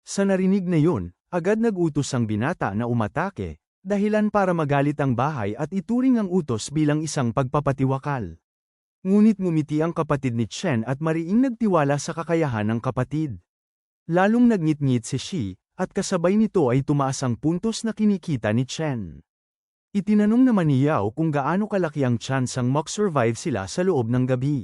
Sa narinig na yun, agad nag-utos ang binata na umatake, dahilan para magalit ang bahay at ituring ang utos bilang isang pagpapatiwakal. Ngunit ngumiti ang kapatid ni Chen at mariing nagtiwala sa kakayahan ng kapatid. Lalong nagngit-ngit si Shi, at kasabay nito ay tumaas ang puntos na kinikita ni Chen. Itinanong naman ni Yao kung gaano kalaki ang tsansang mag-survive sila sa loob ng gabi.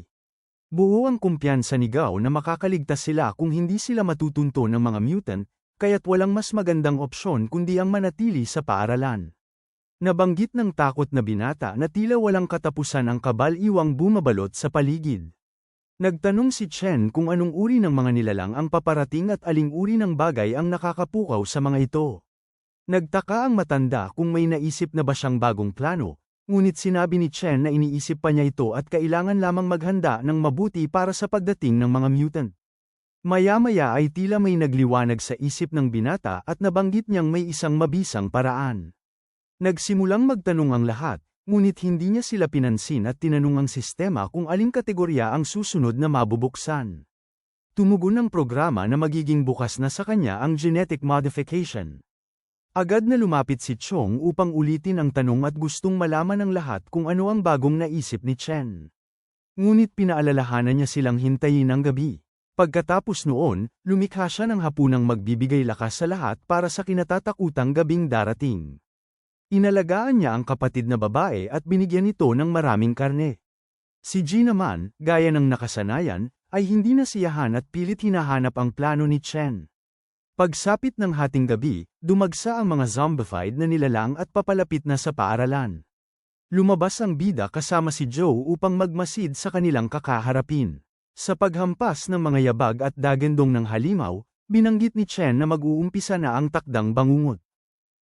Buo ang kumpiyansa ni Gao na makakaligtas sila kung hindi sila matutunto ng mga mutant, kaya't walang mas magandang opsyon kundi ang manatili sa paaralan. Nabanggit ng takot na binata na tila walang katapusan ang kabal-iwang bumabalot sa paligid. Nagtanong si Chen kung anong uri ng mga nilalang ang paparating at aling uri ng bagay ang nakakapukaw sa mga ito. Nagtaka ang matanda kung may naisip na ba siyang bagong plano, ngunit sinabi ni Chen na iniisip pa niya ito at kailangan lamang maghanda ng mabuti para sa pagdating ng mga mutant. Maya-maya ay tila may nagliwanag sa isip ng binata at nabanggit niyang may isang mabisang paraan. Nagsimulang magtanong ang lahat, ngunit hindi niya sila pinansin at tinanong ang sistema kung aling kategorya ang susunod na mabubuksan. Tumugon ang programa na magiging bukas na sa kanya ang genetic modification. Agad na lumapit si Chong upang ulitin ang tanong at gustong malaman ng lahat kung ano ang bagong naisip ni Chen. Ngunit pinaalalahanan niya silang hintayin ang gabi. Pagkatapos noon, lumikha siya ng hapunang magbibigay lakas sa lahat para sa kinatatakutang gabing darating. Inalagaan niya ang kapatid na babae at binigyan ito ng maraming karne. Si Ji naman, gaya ng nakasanayan, ay hindi nasiyahan at pilit hinahanap ang plano ni Chen. Pagsapit ng hating gabi, dumagsa ang mga zombified na nilalang at papalapit na sa paaralan. Lumabas ang bida kasama si Joe upang magmasid sa kanilang kakaharapin. Sa paghampas ng mga yabag at dagandong ng halimaw, binanggit ni Chen na mag-uumpisa na ang takdang bangungot.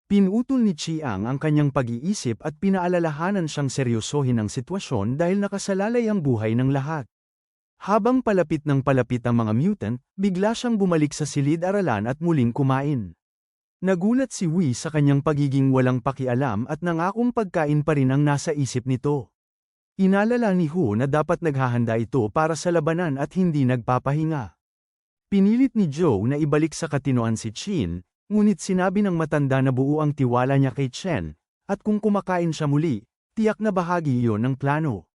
Pinutol ni Chiang ang kanyang pag-iisip at pinaalalahanan siyang seryosohin ang sitwasyon dahil nakasalalay ang buhay ng lahat. Habang palapit ng palapit ang mga mutant, bigla siyang bumalik sa silid-aralan at muling kumain. Nagulat si Wei sa kanyang pagiging walang pakialam at nangakong pagkain pa rin ang nasa isip nito. Inalala ni Hu na dapat naghahanda ito para sa labanan at hindi nagpapahinga. Pinilit ni Joe na ibalik sa katinoan si Chin, ngunit sinabi ng matanda na buo ang tiwala niya kay Chen, at kung kumakain siya muli, tiyak na bahagi iyon ng plano.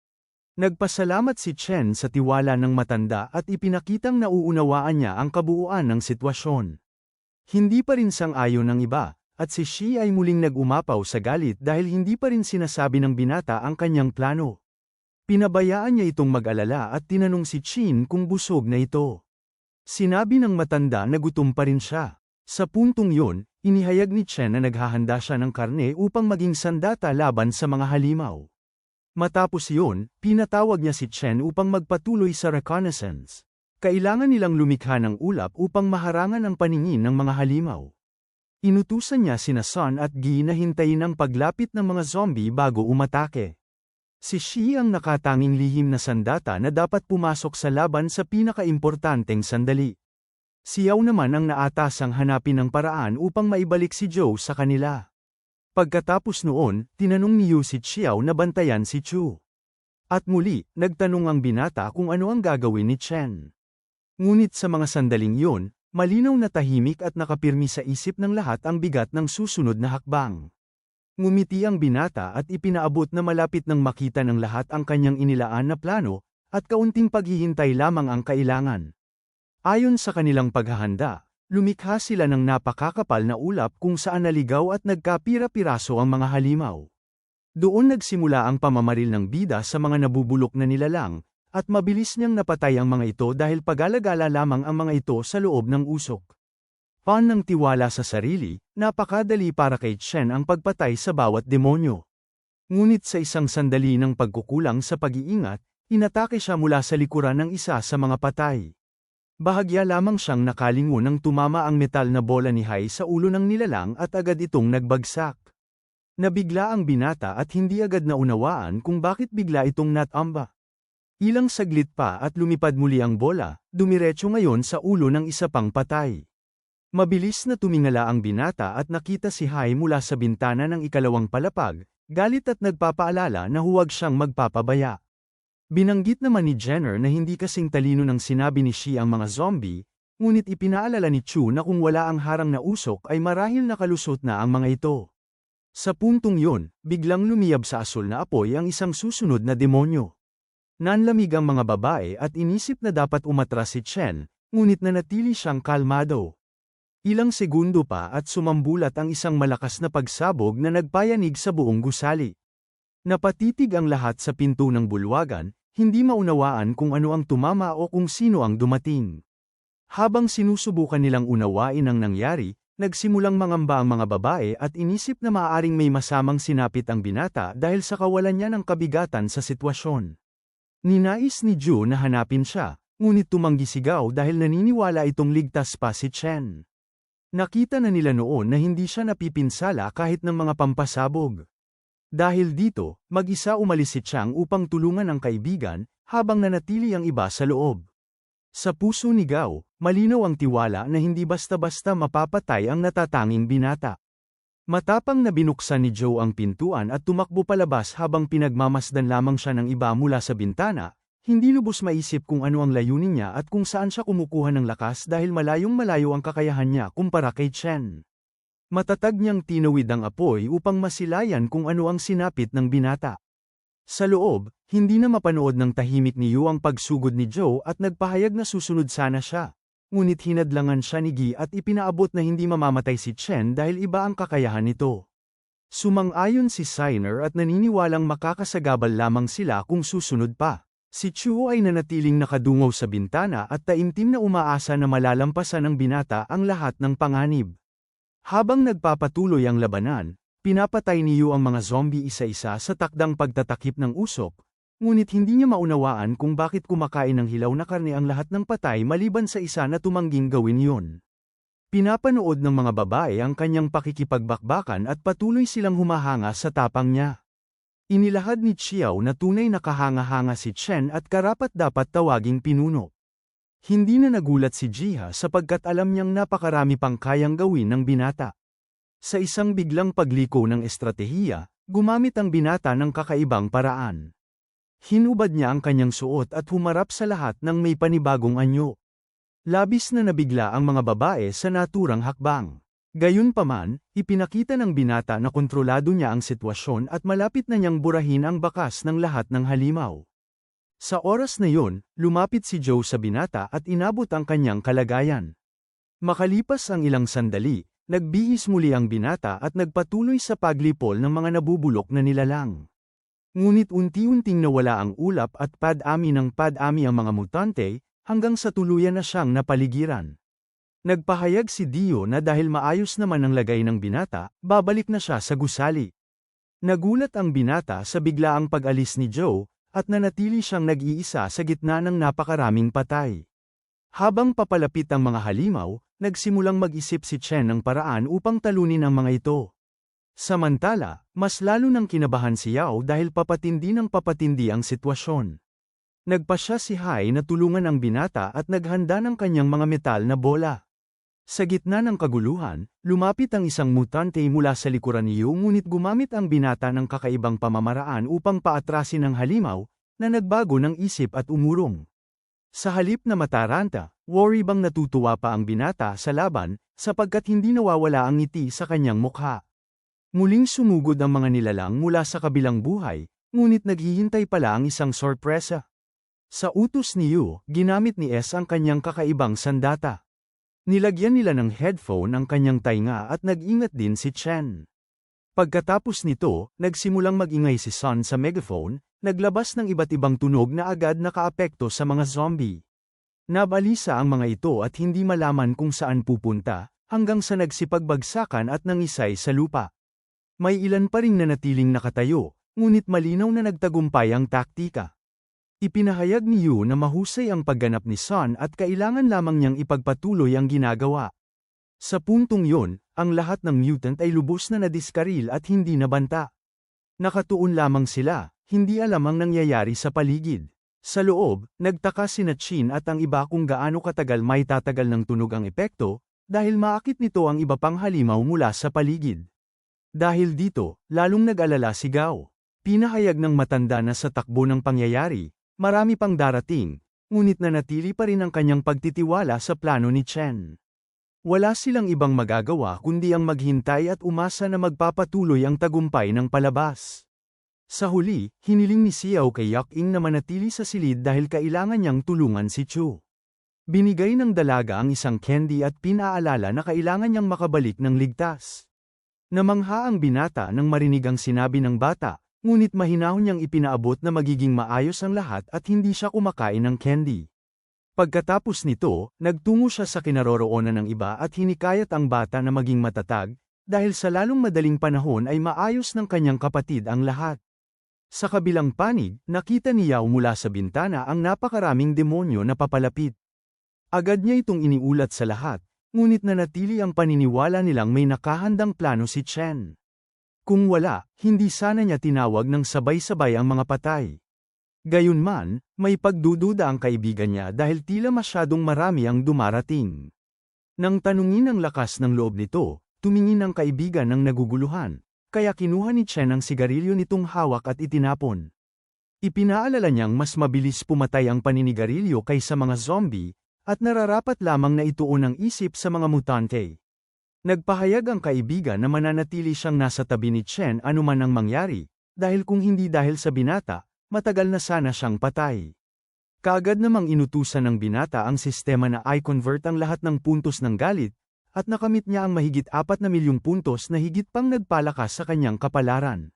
Nagpasalamat si Chen sa tiwala ng matanda at ipinakitang nauunawaan niya ang kabuuan ng sitwasyon. Hindi pa rin sang-ayon ng iba, at si Shi ay muling nag-umapaw sa galit dahil hindi pa rin sinasabi ng binata ang kanyang plano. Pinabayaan niya itong mag-alala at tinanong si Chin kung busog na ito. Sinabi ng matanda na gutom pa rin siya. Sa puntong yun, Inihayag ni Chen na naghahanda siya ng karne upang maging sandata laban sa mga halimaw. Matapos iyon, pinatawag niya si Chen upang magpatuloy sa reconnaissance. Kailangan nilang lumikha ng ulap upang maharangan ang paningin ng mga halimaw. Inutusan niya sina Sun at Gi na hintayin ang paglapit ng mga zombie bago umatake. Si Shi ang nakatanging lihim na sandata na dapat pumasok sa laban sa pinakaimportanteng sandali. Si Yao naman ang naatasang hanapin ng paraan upang maibalik si Zhou sa kanila. Pagkatapos noon, tinanong ni Yu si Xiao na bantayan si Chu. At muli, nagtanong ang binata kung ano ang gagawin ni Chen. Ngunit sa mga sandaling iyon, malinaw na tahimik at nakapirmi sa isip ng lahat ang bigat ng susunod na hakbang. Ngumiti ang binata at ipinaabot na malapit nang makita ng lahat ang kanyang inilaan na plano, at kaunting paghihintay lamang ang kailangan. Ayon sa kanilang paghahanda, lumikha sila ng napakakapal na ulap kung saan naligaw at nagkapira-piraso ang mga halimaw. Doon nagsimula ang pamamaril ng bida sa mga nabubulok na nilalang, at mabilis niyang napatay ang mga ito dahil pag-alagala lamang ang mga ito sa loob ng usok. Pan ng tiwala sa sarili, napakadali para kay Chen ang pagpatay sa bawat demonyo. Ngunit sa isang sandali ng pagkukulang sa pag-iingat, inatake siya mula sa likuran ng isa sa mga patay. Bahagya lamang siyang nakalingon nang tumama ang metal na bola ni Hai sa ulo ng nilalang at agad itong nagbagsak. Nabigla ang binata at hindi agad naunawaan kung bakit bigla itong natamba. Ilang saglit pa at lumipad muli ang bola, dumiretso ngayon sa ulo ng isa pang patay. Mabilis na tumingala ang binata at nakita si Hai mula sa bintana ng ikalawang palapag, galit at nagpapaalala na huwag siyang magpapabaya. Binanggit naman ni Jenner na hindi kasing talino ng sinabi ni Shi ang mga zombie, ngunit ipinaalala ni Chu na kung wala ang harang na usok ay marahil nakalusot na ang mga ito. Sa puntong yun, biglang lumiyab sa asul na apoy ang isang susunod na demonyo. Nanlamig ang mga babae at inisip na dapat umatras si Chen, ngunit nanatili siyang kalmado. Ilang segundo pa at sumambulat ang isang malakas na pagsabog na nagpayanig sa buong gusali. Napatitig ang lahat sa pinto ng bulwagan, hindi maunawaan kung ano ang tumama o kung sino ang dumating. Habang sinusubukan nilang unawain ang nangyari, nagsimulang mangamba ang mga babae at inisip na maaaring may masamang sinapit ang binata dahil sa kawalan niya ng kabigatan sa sitwasyon. Ninais ni Ju na hanapin siya, ngunit tumanggi sigaw dahil naniniwala itong ligtas pa si Chen. Nakita na nila noon na hindi siya napipinsala kahit ng mga pampasabog. Dahil dito, mag-isa umalis si Chang upang tulungan ang kaibigan, habang nanatili ang iba sa loob. Sa puso ni Gao, malinaw ang tiwala na hindi basta-basta mapapatay ang natatanging binata. Matapang na binuksan ni Joe ang pintuan at tumakbo palabas habang pinagmamasdan lamang siya ng iba mula sa bintana, hindi lubos maisip kung ano ang layunin niya at kung saan siya kumukuha ng lakas dahil malayong-malayo ang kakayahan niya kumpara kay Chen. Matatag niyang tinawid ang apoy upang masilayan kung ano ang sinapit ng binata. Sa loob, hindi na mapanood ng tahimik ni Yu ang pagsugod ni Joe at nagpahayag na susunod sana siya. Ngunit hinadlangan siya ni Gi at ipinaabot na hindi mamamatay si Chen dahil iba ang kakayahan nito. Sumang-ayon si Siner at naniniwalang makakasagabal lamang sila kung susunod pa. Si Chu ay nanatiling nakadungaw sa bintana at taimtim na umaasa na malalampasan ng binata ang lahat ng panganib. Habang nagpapatuloy ang labanan, pinapatay ni Yu ang mga zombie isa-isa sa takdang pagtatakip ng usok, ngunit hindi niya maunawaan kung bakit kumakain ng hilaw na karne ang lahat ng patay maliban sa isa na tumangging gawin yon. Pinapanood ng mga babae ang kanyang pakikipagbakbakan at patuloy silang humahanga sa tapang niya. Inilahad ni Xiao na tunay na kahanga-hanga si Chen at karapat-dapat tawaging pinuno. Hindi na nagulat si Jiha sapagkat alam niyang napakarami pang kayang gawin ng binata. Sa isang biglang pagliko ng estratehiya, gumamit ang binata ng kakaibang paraan. Hinubad niya ang kanyang suot at humarap sa lahat ng may panibagong anyo. Labis na nabigla ang mga babae sa naturang hakbang. Gayunpaman, ipinakita ng binata na kontrolado niya ang sitwasyon at malapit na niyang burahin ang bakas ng lahat ng halimaw. Sa oras na yun, lumapit si Joe sa binata at inabot ang kanyang kalagayan. Makalipas ang ilang sandali, nagbihis muli ang binata at nagpatuloy sa paglipol ng mga nabubulok na nilalang. Ngunit unti-unting nawala ang ulap at pad-ami ng pad-ami ang mga mutante, hanggang sa tuluyan na siyang napaligiran. Nagpahayag si Dio na dahil maayos naman ang lagay ng binata, babalik na siya sa gusali. Nagulat ang binata sa biglaang pag-alis ni Joe, at nanatili siyang nag-iisa sa gitna ng napakaraming patay. Habang papalapit ang mga halimaw, nagsimulang mag-isip si Chen ng paraan upang talunin ang mga ito. Samantala, mas lalo nang kinabahan si Yao dahil papatindi ng papatindi ang sitwasyon. Nagpasya si Hai na tulungan ang binata at naghanda ng kanyang mga metal na bola. Sa gitna ng kaguluhan, lumapit ang isang mutante mula sa likuran ni Yu ngunit gumamit ang binata ng kakaibang pamamaraan upang paatrasin ang halimaw, na nagbago ng isip at umurong. Sa halip na mataranta, worry bang natutuwa pa ang binata sa laban, sapagkat hindi nawawala ang ngiti sa kanyang mukha. Muling sumugod ang mga nilalang mula sa kabilang buhay, ngunit naghihintay pala ang isang sorpresa. Sa utos ni Yu, ginamit ni S ang kanyang kakaibang sandata. Nilagyan nila ng headphone ang kanyang tainga at nag-ingat din si Chen. Pagkatapos nito, nagsimulang mag-ingay si Sun sa megaphone, naglabas ng iba't ibang tunog na agad nakaapekto sa mga zombie. Nabalisa ang mga ito at hindi malaman kung saan pupunta, hanggang sa nagsipagbagsakan at nangisay sa lupa. May ilan pa ring nanatiling nakatayo, ngunit malinaw na nagtagumpay ang taktika. Ipinahayag ni Yu na mahusay ang pagganap ni Sun at kailangan lamang niyang ipagpatuloy ang ginagawa. Sa puntong yun, ang lahat ng mutant ay lubos na nadiskaril at hindi nabanta. Nakatuon lamang sila, hindi alam ang nangyayari sa paligid. Sa loob, nagtaka sina Chin at ang iba kung gaano katagal may tatagal ng tunog ang epekto, dahil maakit nito ang iba pang halimaw mula sa paligid. Dahil dito, lalong nag-alala si Gao. Pinahayag ng matanda na sa takbo ng pangyayari, marami pang darating, ngunit nanatili pa rin ang kanyang pagtitiwala sa plano ni Chen. Wala silang ibang magagawa kundi ang maghintay at umasa na magpapatuloy ang tagumpay ng palabas. Sa huli, hiniling ni Xiao kay Yak-ing na manatili sa silid dahil kailangan niyang tulungan si Chu. Binigay ng dalaga ang isang candy at pinaalala na kailangan niyang makabalik ng ligtas. Namangha ang binata nang marinig ang sinabi ng bata, ngunit mahinahon niyang ipinaabot na magiging maayos ang lahat at hindi siya kumakain ng candy. Pagkatapos nito, nagtungo siya sa kinaroroonan ng iba at hinikayat ang bata na maging matatag, dahil sa lalong madaling panahon ay maayos ng kanyang kapatid ang lahat. Sa kabilang panig, nakita ni Yao mula sa bintana ang napakaraming demonyo na papalapit. Agad niya itong iniulat sa lahat, ngunit nanatili ang paniniwala nilang may nakahandang plano si Chen. Kung wala, hindi sana niya tinawag ng sabay-sabay ang mga patay. Gayunman, may pagdududa ang kaibigan niya dahil tila masyadong marami ang dumarating. Nang tanungin ang lakas ng loob nito, tumingin ang kaibigan ng naguguluhan, kaya kinuha ni Chen ang sigarilyo nitong hawak at itinapon. Ipinaalala niyang mas mabilis pumatay ang paninigarilyo kaysa mga zombie, at nararapat lamang na ituon ang isip sa mga mutante. Nagpahayag ang kaibigan na mananatili siyang nasa tabi ni Chen anuman ang mangyari, dahil kung hindi dahil sa binata, matagal na sana siyang patay. Kaagad namang inutusan ng binata ang sistema na i-convert ang lahat ng puntos ng galit, at nakamit niya ang mahigit 4 milyong puntos na higit pang nagpalakas sa kanyang kapalaran.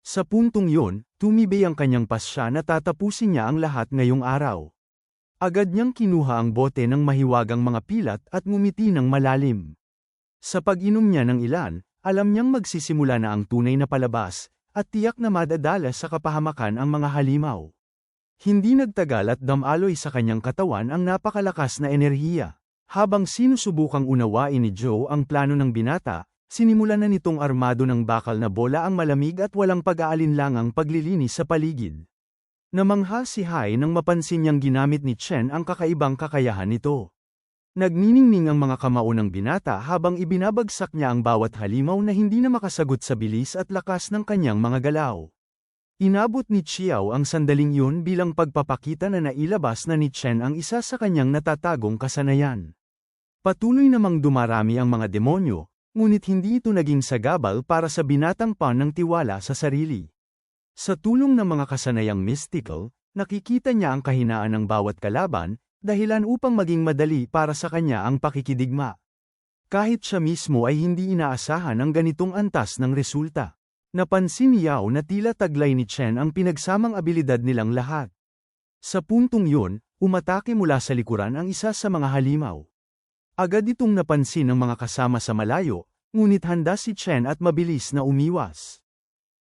Sa puntong yun, tumibay ang kanyang pasya na tatapusin niya ang lahat ngayong araw. Agad niyang kinuha ang bote ng mahiwagang mga pilat at ngumiti ng malalim. Sa pag-inom niya ng ilan, alam niyang magsisimula na ang tunay na palabas, at tiyak na madadala sa kapahamakan ang mga halimaw. Hindi nagtagal at damaloy sa kanyang katawan ang napakalakas na enerhiya. Habang sinusubukang unawain ni Joe ang plano ng binata, sinimulan na nitong armado ng bakal na bola ang malamig at walang pag-aalinlangang paglilinis sa paligid. Namangha si Hai nang mapansin niyang ginamit ni Chen ang kakaibang kakayahan nito. Nagniningning ang mga kamao ng binata habang ibinabagsak niya ang bawat halimaw na hindi na makasagot sa bilis at lakas ng kanyang mga galaw. Inabot ni Xiao ang sandaling yun bilang pagpapakita na nailabas na ni Chen ang isa sa kanyang natatagong kasanayan. Patuloy namang dumarami ang mga demonyo, ngunit hindi ito naging sagabal para sa binatang Pan ng tiwala sa sarili. Sa tulong ng mga kasanayang mystical, nakikita niya ang kahinaan ng bawat kalaban, dahilan upang maging madali para sa kanya ang pakikidigma. Kahit siya mismo ay hindi inaasahan ang ganitong antas ng resulta. Napansin ni Yao na tila taglay ni Chen ang pinagsamang abilidad nilang lahat. Sa puntong yun, umatake mula sa likuran ang isa sa mga halimaw. Agad itong napansin ng mga kasama sa malayo, ngunit handa si Chen at mabilis na umiwas.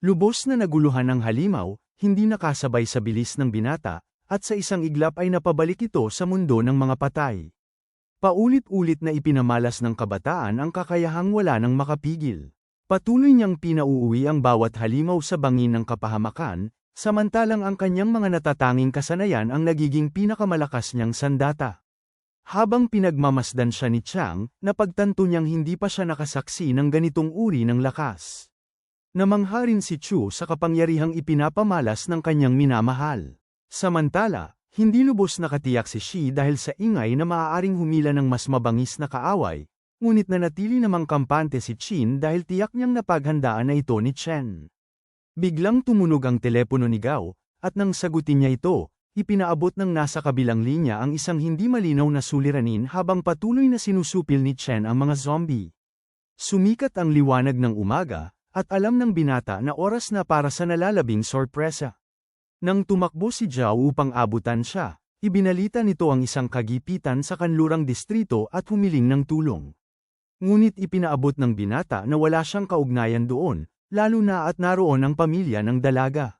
Lubos na naguluhan ang halimaw, hindi nakasabay sa bilis ng binata, at sa isang iglap ay napabalik ito sa mundo ng mga patay. Paulit-ulit na ipinamalas ng kabataan ang kakayahang wala nang makapigil. Patuloy niyang pinauuwi ang bawat halimaw sa bangin ng kapahamakan, samantalang ang kanyang mga natatanging kasanayan ang nagiging pinakamalakas niyang sandata. Habang pinagmamasdan siya ni Chang, napagtanto niyang hindi pa siya nakasaksi ng ganitong uri ng lakas. Namangha rin si Chu sa kapangyarihang ipinapamalas ng kanyang minamahal. Samantala, hindi lubos nakatiyak si Shi dahil sa ingay na maaaring humila ng mas mabangis na kaaway, ngunit nanatili namang kampante si Qin dahil tiyak niyang napaghandaan na ito ni Chen. Biglang tumunog ang telepono ni Gao, at nang sagutin niya ito, ipinaabot ng nasa kabilang linya ang isang hindi malinaw na suliranin habang patuloy na sinusupil ni Chen ang mga zombie. Sumikat ang liwanag ng umaga, at alam ng binata na oras na para sa nalalabing sorpresa. Nang tumakbo si Zhao upang abutan siya, ibinalita nito ang isang kagipitan sa kanlurang distrito at humiling ng tulong. Ngunit ipinaabot ng binata na wala siyang kaugnayan doon, lalo na at naroon ang pamilya ng dalaga.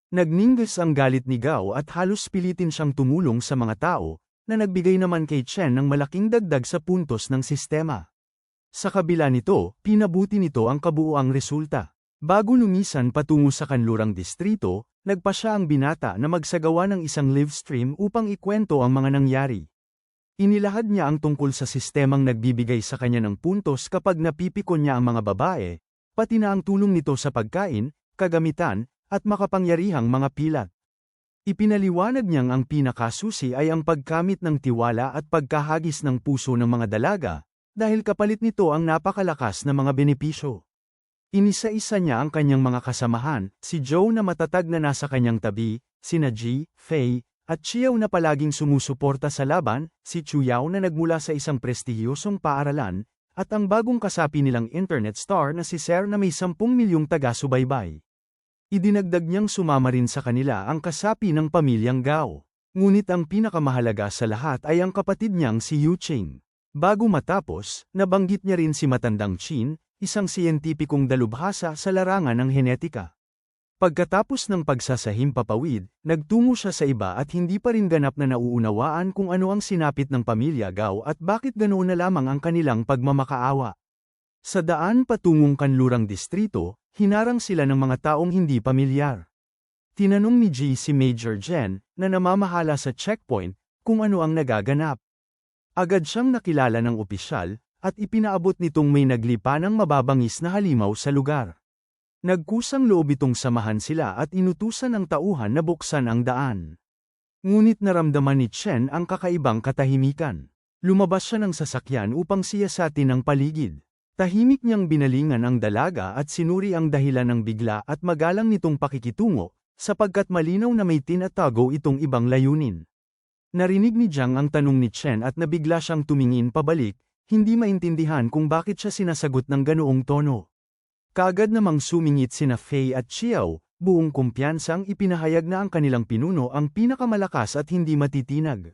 Nagningas ang galit ni Gao at halos pilitin siyang tumulong sa mga tao, na nagbigay naman kay Chen ng malaking dagdag sa puntos ng sistema. Sa kabila nito, pinabuti nito ang kabuuang resulta. Bago lumisan patungo sa kanlurang distrito, nagpa siya ang binata na magsagawa ng isang live stream upang ikwento ang mga nangyari. Inilahad niya ang tungkol sa sistemang nagbibigay sa kanya ng puntos kapag napipikon niya ang mga babae, pati na ang tulong nito sa pagkain, kagamitan, at makapangyarihang mga pilat. Ipinaliwanag niyang ang pinakasusi ay ang pagkamit ng tiwala at pagkahagis ng puso ng mga dalaga, dahil kapalit nito ang napakalakas na mga benepisyo. Inisa-isa niya ang kanyang mga kasamahan, si Zhou na matatag na nasa kanyang tabi, sina Ji, Fei, at Xiao na palaging sumusuporta sa laban, si Chuyao na nagmula sa isang prestihiyosong paaralan, at ang bagong kasapi nilang internet star na si Ser na may 10 milyong taga-subaybay. Idinagdag niyang sumama rin sa kanila ang kasapi ng pamilyang Gao. Ngunit ang pinakamahalaga sa lahat ay ang kapatid niyang si Yu Qing. Bago matapos, nabanggit niya rin si Matandang Qin, isang siyentipikong dalubhasa sa larangan ng henetika. Pagkatapos ng pagsasahimpapawid, nagtungo siya sa iba at hindi pa rin ganap na nauunawaan kung ano ang sinapit ng pamilya Gao at bakit ganoon na lamang ang kanilang pagmamakaawa. Sa daan patungong kanlurang distrito, hinarang sila ng mga taong hindi pamilyar. Tinanong ni Ji si Major Jen, na namamahala sa checkpoint, kung ano ang nagaganap. Agad siyang nakilala ng opisyal, at ipinaabot nitong may naglipa ng mababangis na halimaw sa lugar. Nagkusang loob itong samahan sila at inutusan ang tauhan na buksan ang daan. Ngunit naramdaman ni Chen ang kakaibang katahimikan. Lumabas siya ng sasakyan upang siyasatin ang paligid. Tahimik niyang binalingan ang dalaga at sinuri ang dahilan ng bigla at magalang nitong pakikitungo, sapagkat malinaw na may tinatago itong ibang layunin. Narinig ni Jiang ang tanong ni Chen at nabigla siyang tumingin pabalik, hindi maintindihan kung bakit siya sinasagot ng ganoong tono. Kaagad namang sumingit sina Fei at Xiao, buong kumpiyansang ipinahayag na ang kanilang pinuno ang pinakamalakas at hindi matitinag.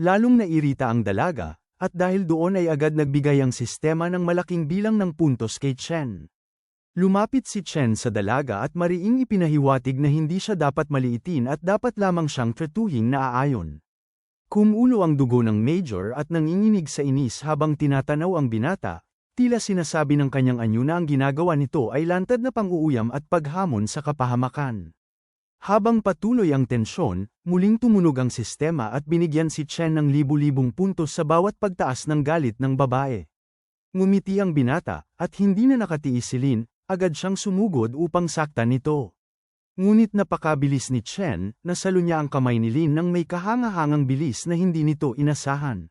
Lalong nairita ang dalaga, at dahil doon ay agad nagbigay ang sistema ng malaking bilang ng puntos kay Chen. Lumapit si Chen sa dalaga at mariing ipinahiwatig na hindi siya dapat maliitin at dapat lamang siyang tratuhing naaayon. Kumulo ang dugo ng Major at nanginginig sa inis habang tinatanaw ang binata, tila sinasabi ng kanyang anyo na ang ginagawa nito ay lantad na pang-uuyam at paghamon sa kapahamakan. Habang patuloy ang tensyon, muling tumunog ang sistema at binigyan si Chen ng libu-libong puntos sa bawat pagtaas ng galit ng babae. Ngumiti ang binata, at hindi na nakatiis si Lin, agad siyang sumugod upang saktan nito. Ngunit napakabilis ni Chen, nasalo niya ang kamay ni Lin nang may kahangahangang bilis na hindi nito inasahan.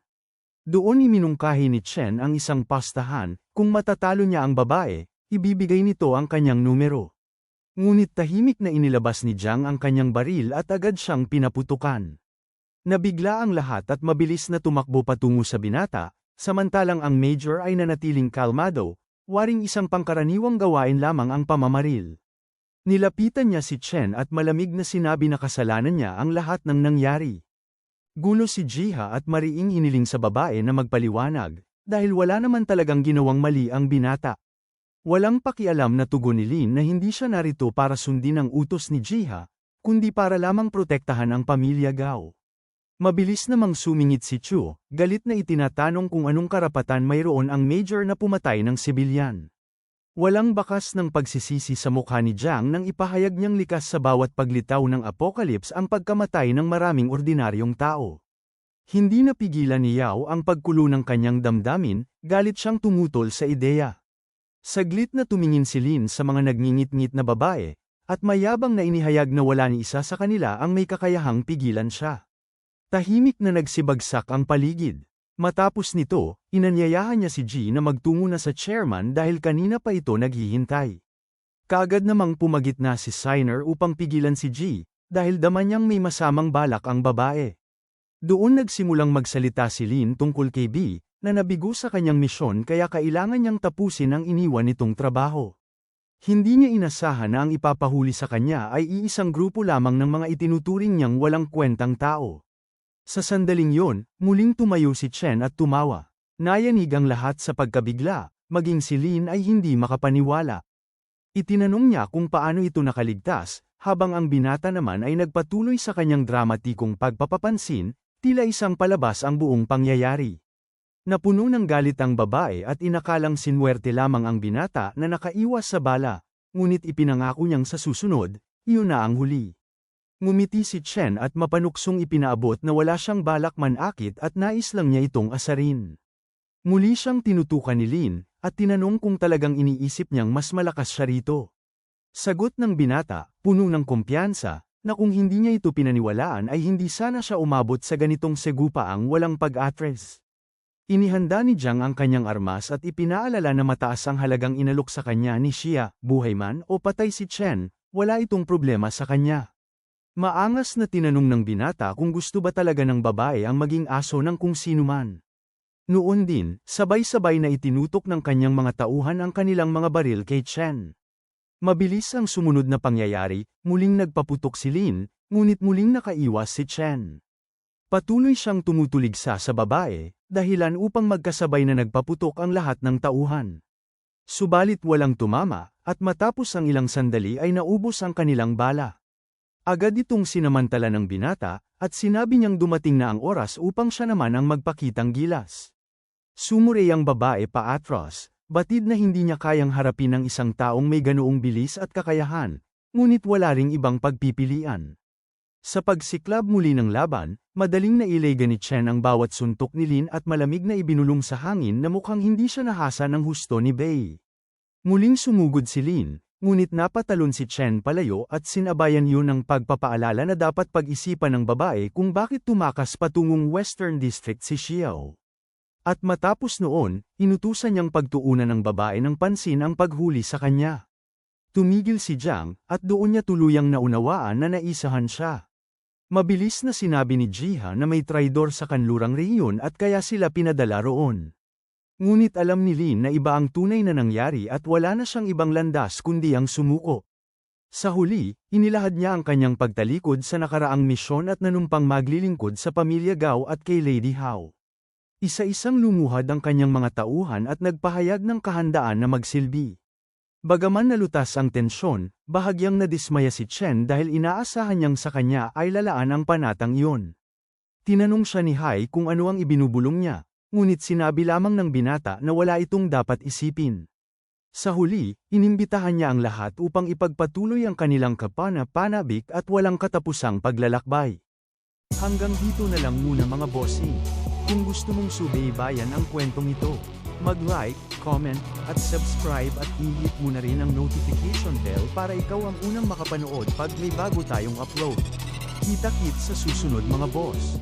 Doon iminungkahi ni Chen ang isang pastahan, kung matatalo niya ang babae, ibibigay nito ang kanyang numero. Ngunit tahimik na inilabas ni Jiang ang kanyang baril at agad siyang pinaputukan. Nabigla ang lahat at mabilis na tumakbo patungo sa binata, samantalang ang Major ay nanatiling kalmado, waring isang pangkaraniwang gawain lamang ang pamamaril. Nilapitan niya si Chen at malamig na sinabi na kasalanan niya ang lahat ng nangyari. Gulo si Jiha at mariing hiniling sa babae na magpaliwanag, dahil wala naman talagang ginawang mali ang binata. Walang pakialam na tugon ni Lin na hindi siya narito para sundin ang utos ni Jiha, kundi para lamang protektahan ang pamilya Gao. Mabilis namang sumingit si Chu, galit na itinatanong kung anong karapatan mayroon ang major na pumatay ng sibilyan. Walang bakas ng pagsisisi sa mukha ni Jiang nang ipahayag niyang likas sa bawat paglitaw ng apocalypse ang pagkamatay ng maraming ordinaryong tao. Hindi napigilan ni Yao ang pagkulo ng kanyang damdamin, galit siyang tumutol sa ideya. Saglit na tumingin si Lin sa mga nagngingit-ngit na babae, at mayabang na inihayag na wala ni isa sa kanila ang may kakayahang pigilan siya. Tahimik na nagsibagsak ang paligid. Matapos nito, inanyayahan niya si Ji na magtungo na sa chairman dahil kanina pa ito naghihintay. Kaagad namang pumagitna si Siner upang pigilan si Ji, dahil dama niyang may masamang balak ang babae. Doon nagsimulang magsalita si Lin tungkol kay B, na nabigo sa kanyang misyon kaya kailangan niyang tapusin ang iniwan nitong trabaho. Hindi niya inasahan na ang ipapahuli sa kanya ay iisang grupo lamang ng mga itinuturing niyang walang kwentang tao. Sa sandaling yon, muling tumayo si Chen at tumawa. Nayanig ang lahat sa pagkabigla, maging si Lin ay hindi makapaniwala. Itinanong niya kung paano ito nakaligtas, habang ang binata naman ay nagpatuloy sa kanyang dramatikong pagpapapansin, tila isang palabas ang buong pangyayari. Napuno ng galit ang babae at inakalang sinwerte lamang ang binata na nakaiwas sa bala, ngunit ipinangako niyang sa susunod, iyon na ang huli. Ngumiti si Chen at mapanuksong ipinaabot na wala siyang balak manakit at nais lang niya itong asarin. Muli siyang tinutukan ni Lin, at tinanong kung talagang iniisip niyang mas malakas siya rito. Sagot ng binata, puno ng kumpiyansa, na kung hindi niya ito pinaniwalaan ay hindi sana siya umabot sa ganitong segupaang walang pag-atres. Inihanda ni Jiang ang kanyang armas at ipinaalala na mataas ang halagang inalok sa kanya ni Xia, buhay man o patay si Chen, wala itong problema sa kanya. Maangas na tinanong ng binata kung gusto ba talaga ng babae ang maging aso ng kung sino man. Noon din, sabay-sabay na itinutok ng kanyang mga tauhan ang kanilang mga baril kay Chen. Mabilis ang sumunod na pangyayari, muling nagpaputok si Lin, ngunit muling nakaiwas si Chen. Patuloy siyang tumutuligsa sa babae, dahilan upang magkasabay na nagpaputok ang lahat ng tauhan. Subalit walang tumama, at matapos ang ilang sandali ay naubos ang kanilang bala. Agad itong sinamantala ng binata, at sinabi niyang dumating na ang oras upang siya naman ang magpakitang gilas. Sumuri ang babae paatros, batid na hindi niya kayang harapin ang isang taong may ganoong bilis at kakayahan, ngunit wala ring ibang pagpipilian. Sa pagsiklab muli ng laban, madaling nailega ni Chen ang bawat suntok ni Lin at malamig na ibinulong sa hangin na mukhang hindi siya nahasa ng husto ni Bei. Muling sumugod si Lin, ngunit napatalon si Chen palayo at sinabayan yun ng pagpapaalala na dapat pag-isipan ng babae kung bakit tumakas patungong Western District si Xiao. At matapos noon, inutusan niyang pagtuunan ng babae ng pansin ang paghuli sa kanya. Tumigil si Jiang, at doon niya tuluyang naunawaan na naisahan siya. Mabilis na sinabi ni Jiha na may traidor sa kanlurang rehiyon at kaya sila pinadala roon. Ngunit alam ni Lin na iba ang tunay na nangyari at wala na siyang ibang landas kundi ang sumuko. Sa huli, inilahad niya ang kanyang pagtalikod sa nakaraang misyon at nanumpang maglilingkod sa pamilya Gao at kay Lady Hao. Isa-isang lumuhad ang kanyang mga tauhan at nagpahayag ng kahandaan na magsilbi. Bagaman nalutas ang tensyon, bahagyang nadismaya si Chen dahil inaasahan niyang sa kanya ay lalaan ang panatang iyon. Tinanong siya ni Hai kung ano ang ibinubulong niya. Ngunit sinabi lamang ng binata na wala itong dapat isipin. Sa huli, inimbitahan niya ang lahat upang ipagpatuloy ang kanilang kapana-panabik at walang katapusang paglalakbay. Hanggang dito na lang muna mga bossing. Kung gusto mong subaybayan ang kwentong ito, mag-like, comment, at subscribe at i-hit mo na rin ang notification bell para ikaw ang unang makapanood pag may bago tayong upload. Kita-kits sa susunod mga boss.